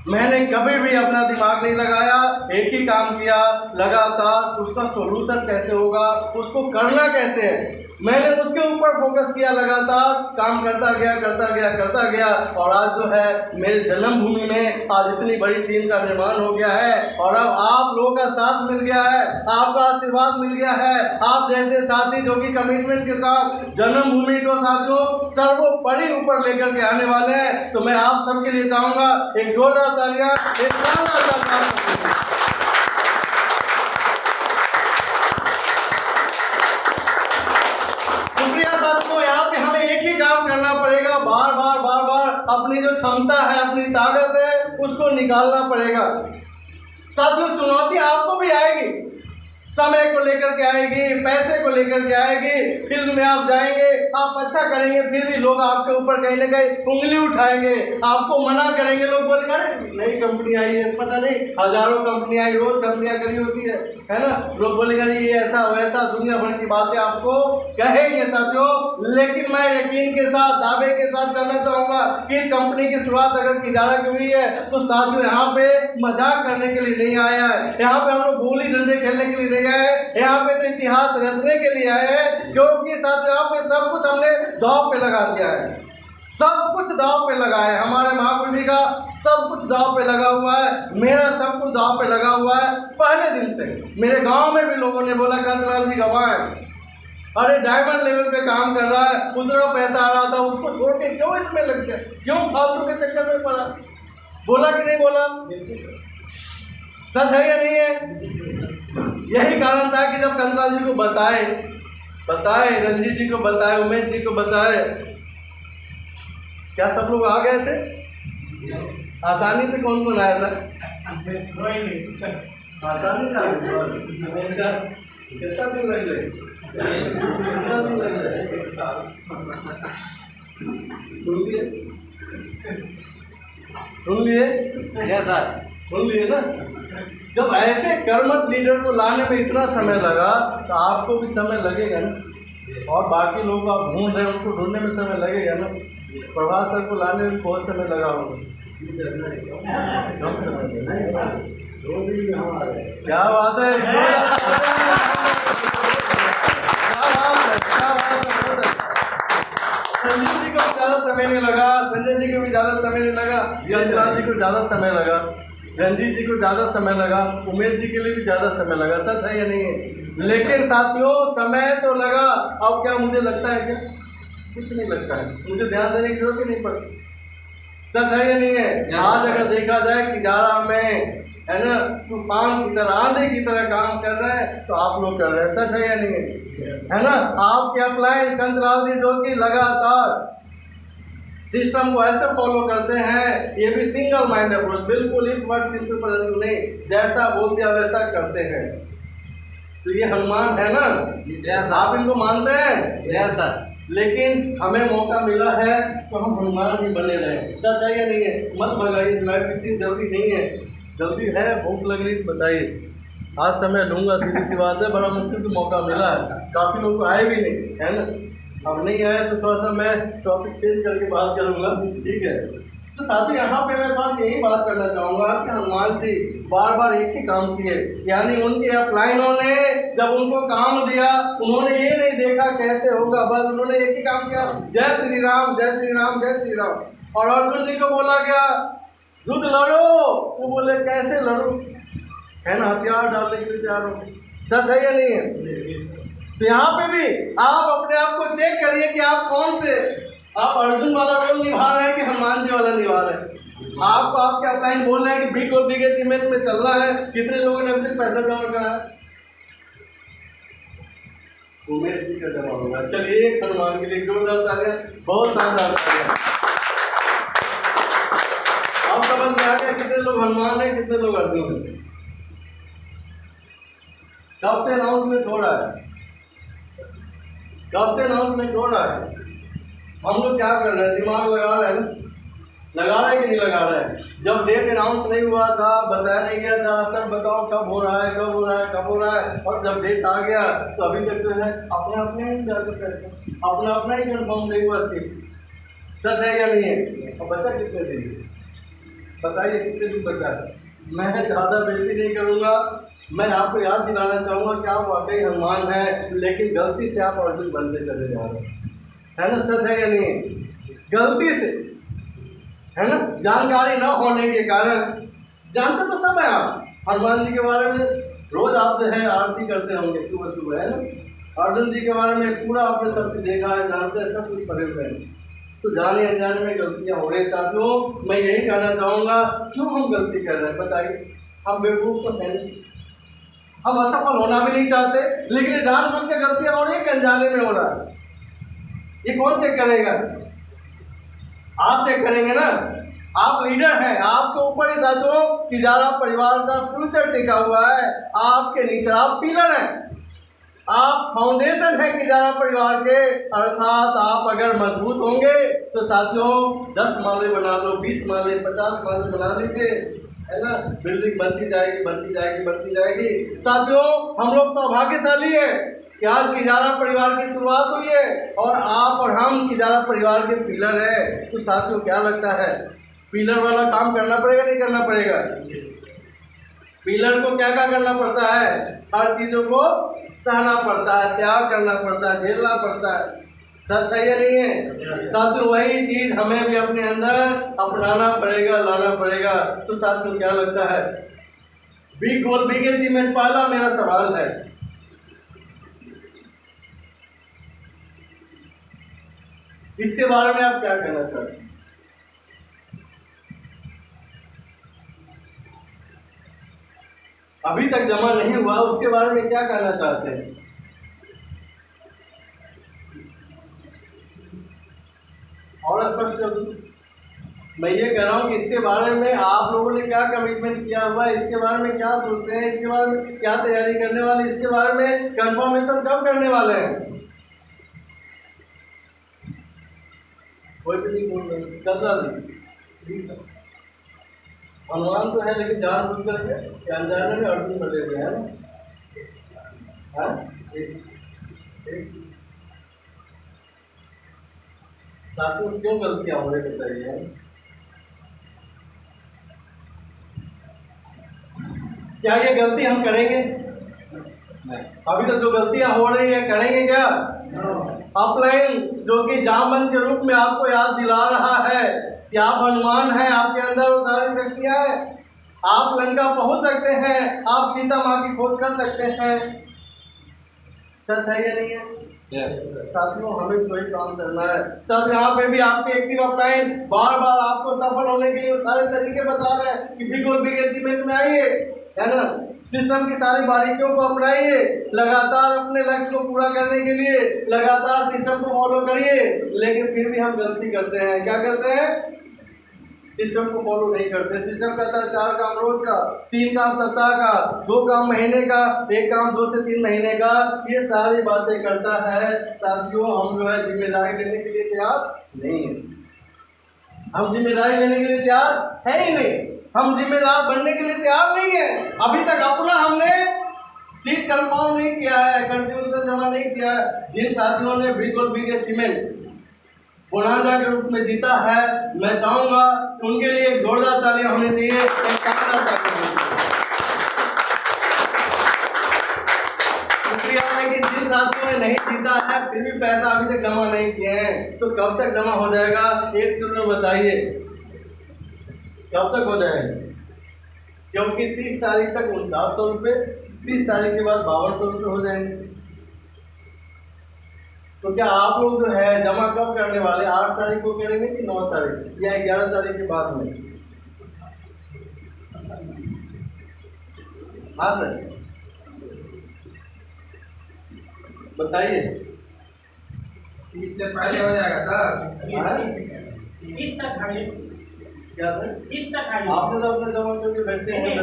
मैंने कभी भी अपना दिमाग नहीं लगाया, एक ही काम किया लगातार, उसका सोल्यूशन कैसे होगा, उसको करना कैसे है, मैंने उसके ऊपर फोकस किया, लगातार काम करता गया। और आज जो है मेरे जन्मभूमि में आज इतनी बड़ी टीम का निर्माण हो गया है और अब आप लोगों का साथ मिल गया है, आपका आशीर्वाद मिल गया है। आप जैसे साथी जो कि कमिटमेंट के साथ जन्मभूमि को साथियों सर्वोपरि ऊपर लेकर के आने वाले हैं, तो मैं आप सबके लिए चाहूँगा एक जोरदार तालियां, एक शानदार तालियां। करना पड़ेगा, बार बार अपनी जो क्षमता है, अपनी ताकत है, उसको निकालना पड़ेगा। साथियों, चुनौती आपको भी आएगी, समय को लेकर के आएगी, पैसे को लेकर के आएगी। फील्ड में आप जाएंगे, आप अच्छा करेंगे, फिर भी लोग आपके ऊपर कहीं ना कहीं उंगली उठाएंगे, आपको मना करेंगे। लोग बोलेंगे अरे नई कंपनी आई है, पता नहीं हजारों कंपनी आई, रोज कंपनियां करी होती है ना। लोग बोलेंगे अरे ये ऐसा वैसा, दुनिया भर की बातें आपको कहेंगे साथियों। लेकिन मैं यकीन के साथ, दावे के साथ कहना चाहूँगा कि इस कंपनी की शुरुआत अगर की जा रही है तो साथियों यहाँ पे मजाक करने के लिए नहीं आया है, यहाँ पे हम लोग गोली डंडे खेलने के लिए नहीं आए, यहाँ पे तो इतिहास रचने के लिए आए हैं। क्योंकि साथियों यहाँ पे सब कुछ हमने दांव पे लगा दिया है, सब कुछ दांव पे लगा है। हमारे महापुरुष जी का सब कुछ दांव पे लगा हुआ है, मेरा सब कुछ दांव पे लगा हुआ है। पहले दिन से मेरे गांव में भी लोगों ने बोला कांतलाल जी गवाह है, अरे डायमंड लेवल पे काम कर रहा है, उतना पैसा आ रहा था, उसको छोड़ के क्यों इसमें लग गया, क्यों फालतू के चक्कर में पड़ा। बोला कि नहीं बोला? सच है या नहीं है? यही कारण था कि जब कांतलाल जी को बताए, रंजीत जी को बताए, उमेश जी को बताए, क्या सब लोग आ गए थे? आसानी से कौन आया था? आसानी से कितना दिन लग गए? सुन लिए ना। जब ऐसे कर्मठ लीडर को लाने में इतना समय लगा तो आपको भी समय लगेगा ना। और बाकी लोग आप ढूंढ रहे हैं, उनको ढूंढने में समय लगेगा ना। प्रभात सर को लाने में बहुत समय लगा होगा, कम समय। क्या बात है, संजीव जी को ज़्यादा समय समय नहीं लगा, संजय जी को भी ज़्यादा समय नहीं लगा, यशराज जी को ज़्यादा समय लगा, रंजीत जी को ज़्यादा समय लगा, उमेश जी के लिए भी ज़्यादा समय लगा। सच है या नहीं है? लेकिन साथियों समय तो लगा, अब क्या मुझे लगता है क्या? कुछ नहीं लगता है, मुझे ध्यान देने की जरूरत ही नहीं पड़ती। सच है या नहीं है? आज अगर देखा जाए कि जारा में है ना तूफान की तरह, आंधी की तरह काम कर रहे हैं, तो आप लोग कर रहे हैं। सच है या नहीं है ना? आपके अपलाइन कंतराल जी जो कि लगातार सिस्टम को ऐसे फॉलो करते हैं, ये भी सिंगल माइंड अप्रोच, बिल्कुल इस वर्ड किसी पर नहीं, जैसा बोल दिया वैसा करते हैं। तो ये हनुमान है ना, आप इनको मानते हैं? लेकिन हमें मौका मिला है तो हम हनुमान भी बने रहे। सच है या नहीं है? मत भगाइए, इस लाइफ किसी जल्दी नहीं है। जल्दी है, भूख लग रही तो बताइए, आज समय लूँगा, सीधी सी बात है। बड़ा मुश्किल से मौका मिला है, काफ़ी लोग आए भी नहीं, है ना? अब नहीं आए तो थोड़ा सा मैं टॉपिक चेंज करके बात करूँगा, ठीक है? तो साथ ही यहाँ पे मैं बस यही बात करना चाहूँगा कि हनुमान जी बार बार एक ही काम किए, यानी उनके अपलाइनों ने जब उनको काम दिया, उन्होंने ये नहीं देखा कैसे होगा, बस उन्होंने एक ही काम किया, जय श्री राम, जय श्री राम, जय श्री राम। और अर्जुन जी को बोला गया युद्ध लड़ो, वो बोले कैसे लड़ो, है ना, हथियार डालने के लिए तैयार हो। सच है या नहीं है? तो यहाँ पे भी आप अपने आप को चेक करिए कि आप कौन से, आप अर्जुन वाला रोल निभा रहे हैं कि हनुमान जी वाला निभा रहे हैं। आपको आपके अपलाइन बोल रहे हैं कि बिग और बिग अचीवमेंट में चलना है, कितने लोगों ने अभी तक पैसा जमा करा है? उमेश जी का जमा होगा। चलिए एक हनुमान के लिए जोरदार तालियां, बहुत शानदार तालियां। अब समझ में आ गया कितने लोग हनुमान है, कितने लोग अर्जुन है। कब से अनाउंसमेंट हो रहा है? कब से अनाउंसमेंट हो रहा है? हम लोग क्या कर रहे हैं? दिमाग लगा रहे हैं, लगा रहे हैं कि नहीं लगा रहे हैं? जब डेट अनाउंस नहीं हुआ था, बताया नहीं गया था, सर बताओ कब हो रहा है, कब हो रहा है, कब हो रहा है, और जब डेट आ गया तो अभी तक जो है अपना अपना ही जाकर पैसे, अपना अपना ही कन्फर्म नहीं हुआ सीट। सच है या नहीं है? और बचा कितने दिन? बताइए कितने दिन बचा है? मैं ज़्यादा बेइज्जती नहीं करूँगा, मैं आपको याद दिलाना चाहूँगा कि आप वाकई हनुमान हैं, लेकिन गलती से आप अर्जुन बनते चले जा रहे हैं, है ना? सच है या नहीं? गलती से, है ना, जानकारी न होने के कारण। जानते तो सब है आप हनुमान जी के बारे में, रोज आप जो है आरती करते होंगे सुबह सुबह, है ना? अर्जुन जी के बारे में पूरा आपने सब कुछ देखा है, जानते हैं, सब कुछ पढ़े हुए हैं। तो जाने अनजाने में गलतियाँ हो रही हैं साथियों। मैं यही कहना चाहूँगा, क्यों हम गलती कर रहे हैं बताइए? हम बेवकूफ़ तो हैं नहीं, हम असफल होना भी नहीं चाहते, लेकिन ये जानबूझ के गलतियाँ हो रही है कि अनजाने में हो रहा है। ये कौन चेक करेगा? आप चेक करेंगे ना, आप लीडर हैं, आपके ऊपर ही साथियों कि जारा परिवार का फ्यूचर टिका हुआ है, आपके नीचे आप पिलर हैं, आप फाउंडेशन है कि जारा परिवार के, अर्थात आप अगर मजबूत होंगे तो साथियों 10 माले बना लो, 20 माले, 50 माले बना लीजिए, है ना? बिल्डिंग बनती जाएगी, बनती जाएगी, बनती जाएगी। साथियों हम लोग सौभाग्यशाली है कि आज किजारा परिवार की शुरुआत हुई है और आप और हम किजारा परिवार के पिलर है। तो साथियों क्या लगता है, पिलर वाला काम करना पड़ेगा नहीं करना पड़ेगा? पिलर को क्या क्या करना पड़ता है? हर चीज़ों को सहना पड़ता है, त्याग करना पड़ता है, झेलना पड़ता है। सच है या नहीं है? साथियों वही चीज़ हमें भी अपने अंदर अपनाना पड़ेगा, लाना पड़ेगा। तो साथियों क्या लगता है, बिग गोल बिग अचीवमेंट, पहला मेरा सवाल है, इसके बारे में आप क्या कहना चाहते हैं? अभी तक जमा नहीं हुआ, उसके बारे में क्या कहना चाहते हैं? और स्पष्ट कर दूं, मैं ये कह रहा हूँ कि इसके बारे में आप लोगों ने क्या कमिटमेंट किया हुआ है, इसके बारे में क्या सोचते हैं, इसके बारे में क्या तैयारी करने वाले, इसके बारे में कंफर्मेशन कब करने वाले हैं? कोई भी नहीं बोल रहे, कब? हनुमान तो है लेकिन जानबूझ करके अनजाने में अर्जुन बने हुए हैं ना। साथियों क्यों गलतियां हो रही बताइए? क्या ये गलती हम करेंगे? अभी तक जो गलतियां हो रही है करेंगे क्या? अपलाइन जो कि जामबंद के रूप में आपको याद दिला रहा है कि आप हनुमान हैं, आपके अंदर वो सारी शक्तियाँ हैं, आप लंका पहुंच सकते हैं, आप सीता माँ की खोज कर सकते हैं। सच है या नहीं है? साथियों, हमें कोई काम करना है। सर यहाँ पे भी आपके एक्टिव अपलाइन बार बार आपको सफल होने के लिए सारे तरीके बता रहे हैं कि बिग और बिग अचीवमेंट में आइए, है ना। सिस्टम की सारी बारीकियों को अपनाइए, लगातार अपने लक्ष्य को पूरा करने के लिए लगातार सिस्टम को फॉलो करिए। लेकिन फिर भी हम गलती करते हैं। क्या करते हैं? सिस्टम को फॉलो नहीं करते। सिस्टम कहता है 4 काम रोज का, 3 काम सप्ताह का, 2 काम महीने का, 1 काम 2 से 3 महीने का, ये सारी बातें करता है। साथियों, हम जो है जिम्मेदारी लेने के लिए तैयार नहीं है। हम जिम्मेदारी लेने के लिए तैयार है ही नहीं। हम जिम्मेदार बनने के लिए तैयार नहीं है। अभी तक अपना हमने सीट कंफर्म नहीं किया है, कंट्रीब्यूशन जमा नहीं किया है। जिन साथियों ने बिग और बिग अचीवमेंट बोनांजा के रूप में जीता है, मैं चाहूंगा कि उनके लिए एक जोरदार तालियां होनी चाहिए, एक शानदार तालियां होनी चाहिए। शुक्रिया है कि जिन साथियों ने नहीं जीता है फिर भी पैसा अभी तक जमा नहीं किए हैं, तो कब तक जमा हो जाएगा? एक शुरू में बताइए, कब तक हो जाएगा? क्योंकि 30 तारीख तक 4900 रुपये, 30 तारीख के बाद 5200 रुपये हो जाएंगे। तो क्या आप लोग जो है जमा कब करने वाले? 8 तारीख को करेंगे कि 9 तारीख या 11 तारीख के बाद में? हाँ सर, बताइए। 30 से पहले हो जाएगा सर। 30 तक क्या सर? 30 तक आपने तो अपने जमा करके बैठे हैं,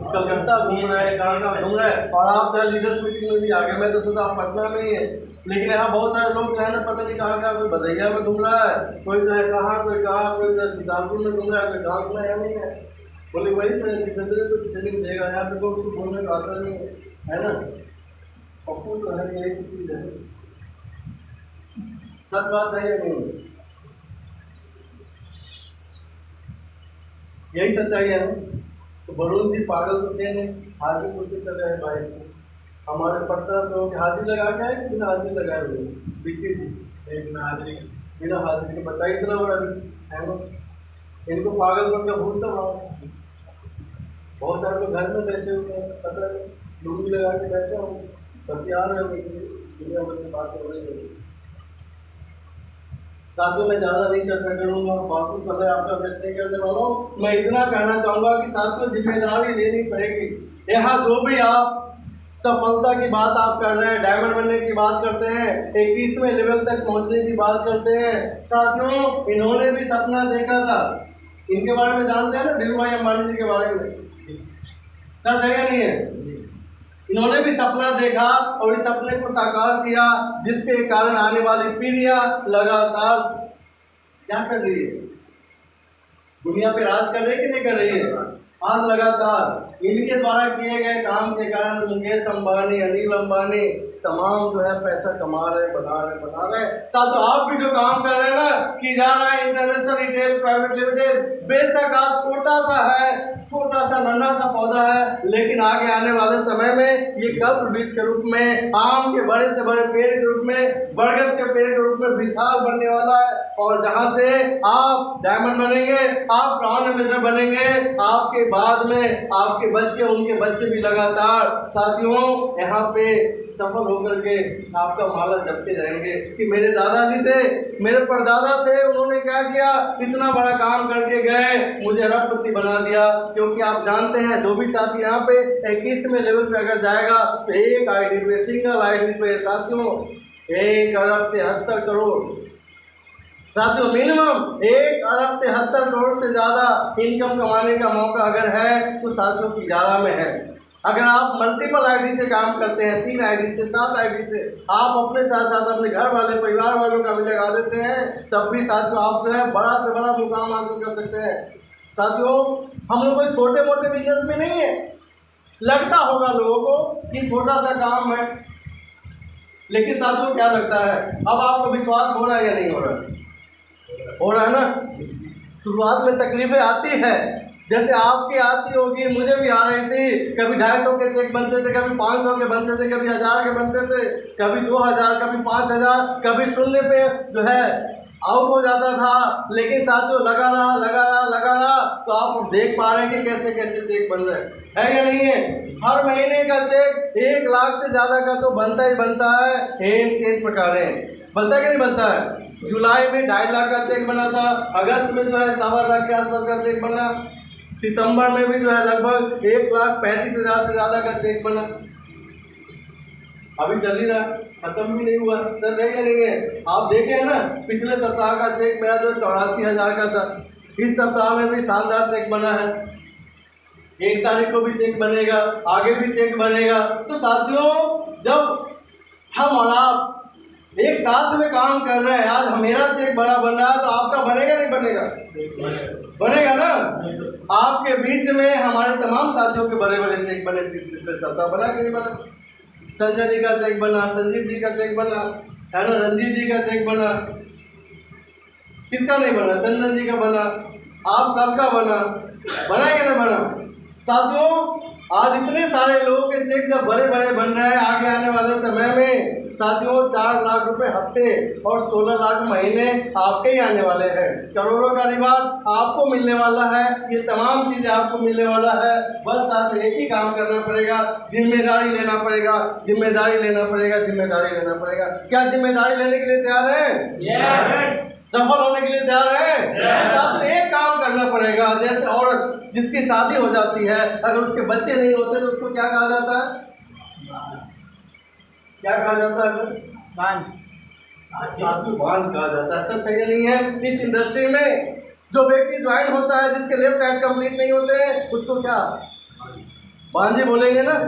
कलकत्ता घूम रहा है, कहाँ घूम रहा है, और आप जो लीडर्स मीटिंग में भी आ गए। मैं तो सोचा आप पटना में ही है, लेकिन यहाँ बहुत सारे लोग जो है ना, पता नहीं कहाँ कहाँ, कोई बधैया में घूम रहा है, कोई जो है कहाँ, कोई कहाँ, कोई जो है सुल्तानपुर में घूम रहा है, कोई कहाँ घूम रहा है नहीं है। बोले वही जितेंद्र तो ट्रेनिंग देगा, यहाँ पे तो उसको बोलने का आता नहीं है ना। पप्पू जो है यही चीज़ है। सच बात है या नहीं? यही सच्चाई है। तो वरुण जी पागल तो थे नहीं, हाजीपुर से चले आए बाइक से, हमारे पटना से होकर हाजिरी लगा के आए कि बिना हाजिरी लगाए हुए? बिक्की जी बिना हाजिरी के बताइए, इतना बड़ा रिस्क है ना। इनको पागल बन का भूत सब आओ। बहुत सारे लोग घर में बैठे हुए हैं, पता है लुंगी लगा के बैठे होंगे, सब तैयार है दुनिया भर से बात हो रही है। साथियों, मैं ज़्यादा नहीं चर्चा करूँगा, बाकी समय आपका व्यक्त नहीं करने वाला हूँ। मैं इतना कहना चाहूँगा कि साथियों, जिम्मेदारी लेनी पड़ेगी। यहाँ जो भी आप सफलता की बात आप कर रहे हैं, डायमंड बनने की बात करते हैं, 21वें लेवल तक पहुँचने की बात करते हैं, साथियों इन्होंने भी सपना देखा था। इनके बारे में जानते हैं ना, धीरू भाई अंबानी जी के बारे में? सच है या नहीं है? इन्होंने भी सपना देखा और इस सपने को साकार किया, जिसके कारण आने वाली पीढ़ियां लगातार क्या कर रही है? दुनिया पे राज कर रही है कि नहीं कर रही है? आज लगातार इनके द्वारा किए गए काम के कारण मुकेश अंबानी, अनिल अंबानी तमाम जो है पैसा कमा रहे, बना रहे। साथ आप भी जो काम कर रहे हैं ना, कि जा रहा है इंटरनेशनल रिटेल प्राइवेट लिमिटेड, बेशक आज छोटा सा है, छोटा सा नन्हा सा पौधा है, लेकिन आगे आने वाले समय में ये कब्र वृक्ष के रूप में, आम के बड़े से बड़े पेड़ के रूप में, बरगद के पेड़ के रूप में विशाल बनने वाला है। और जहाँ से आप डायमंड बनेंगे, आप प्राउड एम्बेसडर बनेंगे, आपके बाद में आपके बच्चे, उनके बच्चे भी लगातार साथियों यहाँ पे सफल होकर के आपका माला जपते जाएंगे कि मेरे दादाजी थे, मेरे परदादा थे, उन्होंने क्या किया, इतना बड़ा काम करके गए, मुझे अरबपति बना दिया। क्योंकि आप जानते हैं, जो भी साथी यहाँ पे 21वें लेवल पे अगर जाएगा तो एक आईडी पे, सिंगल आईडी पे साथियों 1 अरब 73 करोड़, साथियों मिनिमम 1 अरब 73 करोड़ से ज़्यादा इनकम कमाने का मौका अगर है तो साथियों की इजारा में है। अगर आप मल्टीपल आईडी से काम करते हैं, 3 आईडी से, 7 आईडी से, आप अपने साथ साथ अपने घर वाले, परिवार वालों का भी लगा देते हैं, तब भी साथियों आप जो है बड़ा से बड़ा मुकाम हासिल कर सकते हैं। साथियों, हम लोग कोई छोटे मोटे बिजनेस में नहीं है। लगता होगा लोगों को कि छोटा सा काम है, लेकिन साथियों क्या लगता है, अब आपको विश्वास हो रहा है या नहीं हो रहा है? हो रहा है ना। शुरुआत में तकलीफें आती है, जैसे आपकी आती होगी, मुझे भी आ रही थी। कभी 250 के चेक बनते थे, कभी 500 के बनते थे, कभी 1000 के बनते थे, कभी 2000, कभी 5000, कभी शून्य पे जो है आउट हो जाता था। लेकिन साथियों लगा रहा, तो आप देख पा रहे हैं कि कैसे कैसे चेक बन रहे हैं या नहीं है। हर महीने का चेक 1 लाख से ज़्यादा का तो बनता ही बनता है। इन प्रकार बनता है कि नहीं बनता है। जुलाई में 2.5 लाख का चेक बना था, अगस्त में जो है 1.25 लाख के आसपास का चेक बना, सितंबर में भी जो है लगभग 1,35,000 से ज़्यादा का चेक बना। अभी चल ही रहा, खत्म भी नहीं हुआ। सच है या नहीं है। आप देखे हैं ना, पिछले सप्ताह का चेक मेरा जो 84,000 का था, इस सप्ताह में भी शानदार चेक बना है। 1 तारीख को भी चेक बनेगा, आगे भी चेक बनेगा। तो साथियों जब हम और आप एक साथ में काम कर रहे हैं, आज मेरा चेक बड़ा बन रहा है तो आपका बनेगा नहीं बनेगा? बनेगा ना। आपके बीच में हमारे तमाम साथियों के बड़े बड़े चेक बने, पिछले सप्ताह बना कि नहीं बना? संजय जी का चेक बना, संजीव जी का चेक बना, है ना, रंजीत जी का चेक बना, किसका नहीं बना? चंदन जी का बना, आप सबका बना कि नहीं बना? साथियों आज इतने सारे लोगों के चेक जब बड़े बड़े बन रहे हैं, आगे आने वाले समय में साथियों 4 लाख रुपए हफ्ते और 16 लाख महीने आपके ही आने वाले हैं। करोड़ों का रिवार्ड आपको मिलने वाला है, ये तमाम चीजें आपको मिलने वाला है। बस साथ एक ही काम करना पड़ेगा, जिम्मेदारी लेना पड़ेगा, जिम्मेदारी लेना पड़ेगा, जिम्मेदारी लेना पड़ेगा। क्या जिम्मेदारी लेने के लिए तैयार हैं? यस। सफल होने के लिए तैयार हैं? साथ एक काम करना पड़ेगा। जैसे औरत जिसकी शादी हो जाती है, अगर उसके बच्चे नहीं होते तो उसको क्या कहा जाता है? क्या कहा जाता है सर? बांझ कहा जाता है। सर सही नहीं है। इस इंडस्ट्री में जो व्यक्ति ज्वाइन होता है, जिसके लेफ्ट हैंड कंप्लीट नहीं होते उसको क्या बांझे बोलेंगे ना।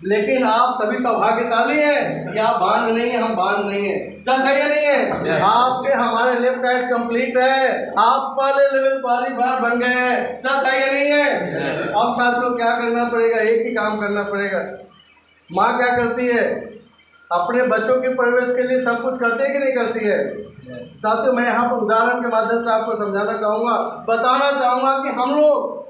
लेकिन आप सभी सौभाग्यशाली हैं कि आप बांझ नहीं है, हम बांझ नहीं है। सच है या नहीं है? आपके हमारे लेफ्ट हैंड कंप्लीट है, आप पहले लेवल क्वालिफायर बन गए हैं। सच है या नहीं है? अब साथियों क्या करना पड़ेगा? एक ही काम करना पड़ेगा। माँ क्या करती है? अपने बच्चों की परवरिश के लिए सब कुछ करती है कि नहीं करती है? साथियों मैं यहाँ पर उदाहरण के माध्यम से आपको समझाना चाहूँगा, बताना चाहूँगा कि हम लोग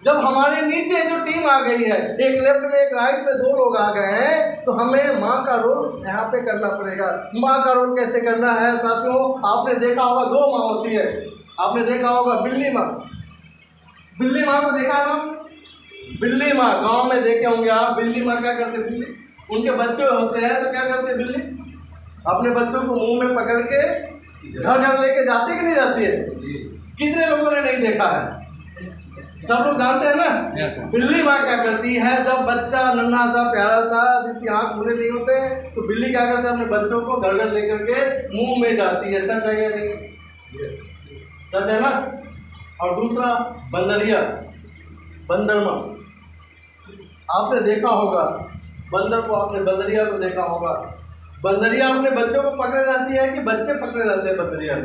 जब हमारे नीचे जो टीम आ गई है, एक लेफ्ट में एक राइट में 2 लोग आ गए हैं, तो हमें माँ का रोल यहाँ पे करना पड़ेगा। माँ का रोल कैसे करना है साथियों? आपने देखा होगा 2 माँ होती है। आपने देखा होगा बिल्ली माँ। बिल्ली माँ को देखा ना? बिल्ली माँ गाँव में देखे होंगे आप। बिल्ली माँ क्या करते? बिल्ली उनके बच्चे होते हैं तो क्या करते? बिल्ली अपने बच्चों को मुंह में पकड़ के घर घर लेके जाती कि नहीं जाती है? कितने लोगों ने नहीं देखा है? सब लोग जानते हैं ना। बिल्ली माँ क्या करती है? जब बच्चा नन्हा सा प्यारा सा जिसकी आँख पूरे नहीं होते, तो बिल्ली क्या करती है? अपने बच्चों को घर घर लेकर के मुंह में जाती है। सच है या नहीं? सच है ना। और दूसरा बंदरिया, बंदरमा। आपने देखा होगा बंदर को, आपने बंदरिया को देखा होगा। बंदरिया अपने बच्चों को पकड़े रहती है कि बच्चे पकड़े रहते हैं? बंदरिया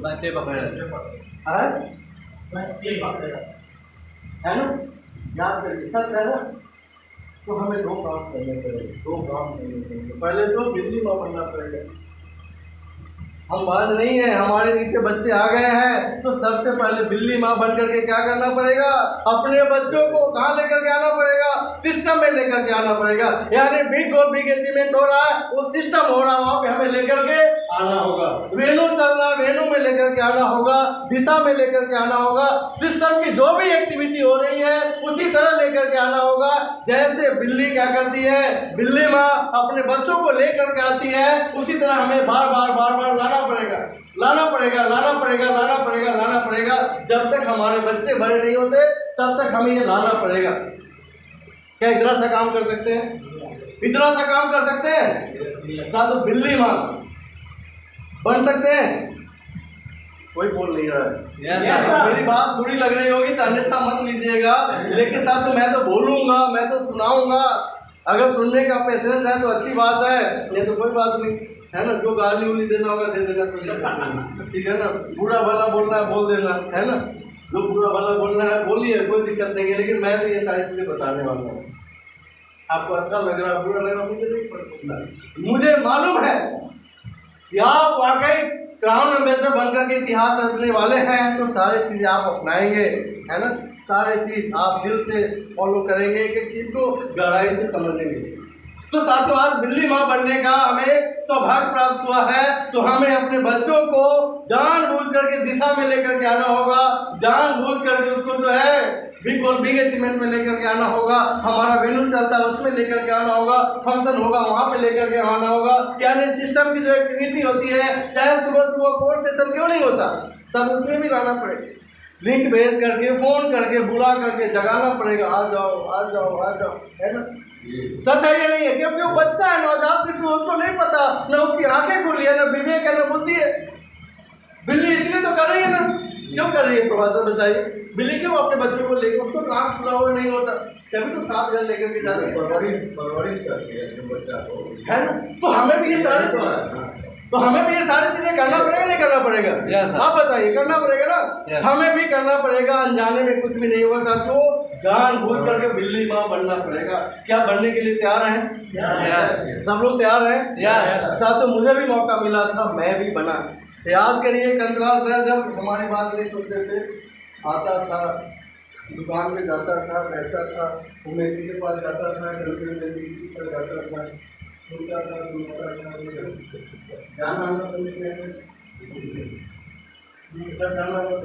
बच्चे पकड़े रहते है ना। याद करिए, सच है ना। तो हमें 2 काम करने पड़ेंगे, 2 काम करने पड़ेंगे। पहले तो बिल्ली माँ बनना पड़ेगा। हम बात नहीं है, हमारे नीचे बच्चे आ गए हैं, तो सबसे पहले बिल्ली माँ बन करके क्या करना पड़ेगा? अपने बच्चों को कहाँ लेकर के आना पड़ेगा? सिस्टम में लेकर के आना पड़ेगा। यानी बिग गोल बिग अचीवमेंट हो रहा है, वो सिस्टम हो रहा है, वहाँ पे हमें लेकर के आना होगा। वेन्यू चल रहा है, वेन्यू में लेकर के आना होगा, दिशा में लेकर के आना होगा। सिस्टम की जो भी एक्टिविटी हो रही है उसी तरह लेकर के आना होगा। जैसे बिल्ली क्या करती है, बिल्ली माँ अपने बच्चों को लेकर के आती है, उसी तरह हमें बार बार लाना पड़ेगा। जब तक हमारे बच्चे बड़े नहीं होते तब तक हमें ये लाना पड़ेगा। क्या इतना सा काम कर सकते हैं? इतना सा काम कर सकते हैं? साथ बिल्ली माँ बन सकते हैं? कोई बोल नहीं रहा है। मेरी बात बुरी लग रही होगी तो अन्यथा मत लीजिएगा, लेकिन साथ मैं तो बोलूँगा, मैं तो सुनाऊंगा। अगर सुनने का पेशेंस है तो अच्छी बात है, ये तो कोई बात नहीं है ना। जो गाली उली देना होगा दे देना, ठीक है ना। बुरा भला बोलना है बोल देना, है ना। जो बुरा भला बोलना है बोलिए, कोई दिक्कत नहीं है। लेकिन मैं तो ये सारी चीज़ें बताने वाला हूँ। आपको अच्छा लग रहा है, बुरा लग रहा है, मुझे नहीं पड़ता। मुझे मालूम है कि आप वाकई क्राउन एम्बेसडर बनकर के इतिहास रचने वाले हैं, तो सारी चीज़ें आप अपनाएंगे। है ना, सारे चीज़ आप दिल से फॉलो करेंगे, एक एक चीज़ को गहराई से समझेंगे। तो साथियों, आज बिल्ली माँ बनने का हमें सौभाग्य प्राप्त हुआ है, तो हमें अपने बच्चों को जानबूझ करके दिशा में लेकर के आना होगा, जानबूझ करके उसको जो है बिग अचीवमेंट में लेकर के आना होगा। हमारा वेन्यू चलता है उसमें लेकर के आना होगा, फंक्शन होगा वहाँ पे लेकर के आना होगा। यानी सिस्टम की जो एक्टिविटी होती है, चाहे सुबह सुबह कोर्स सेशन क्यों नहीं होता, सब उसमें भी लाना पड़ेगा। लिंक भेज करके, फोन करके, बुला करके जगाना पड़ेगा, आ जाओ आ जाओ आ जाओ, है ना। सच है या नहीं है? क्योंकि वो बच्चा है, नवजात शिशु, उसको नहीं पता, न उसकी आंखें खुली है, न विवेक है, न बुद्धि है। बिल्ली इसलिए तो कर रही है ना, क्यों कर रही है प्रोफेसर बताइए? बिल्ली क्यों अपने बच्चों को लेकर, उसको नाक खुला हुआ नहीं होता, कभी तो साथ घर लेकर के जाते हैं, परवरिश करती है जो बच्चा को, है ना। तो हमें भी ये सारी चीजें करना पड़ेगा, नहीं करना पड़ेगा? आप बताइए, करना पड़ेगा ना। हमें भी करना पड़ेगा, अनजाने में कुछ भी नहीं होगा साथियों, जानबूझ करके बिल्ली माँ बनना पड़ेगा। क्या बनने के लिए तैयार हैं? सब लोग तैयार हैं? साथियों, मुझे भी मौका मिला था, मैं भी बना। याद करिए, कंतलाल सर जब हमारी बात नहीं सुनते थे, आता था, दुकान पे जाता था, बैठता था, उमेश के पास जाता था, पर जाता था, सुनता था, जाना ना तो सर जाना तो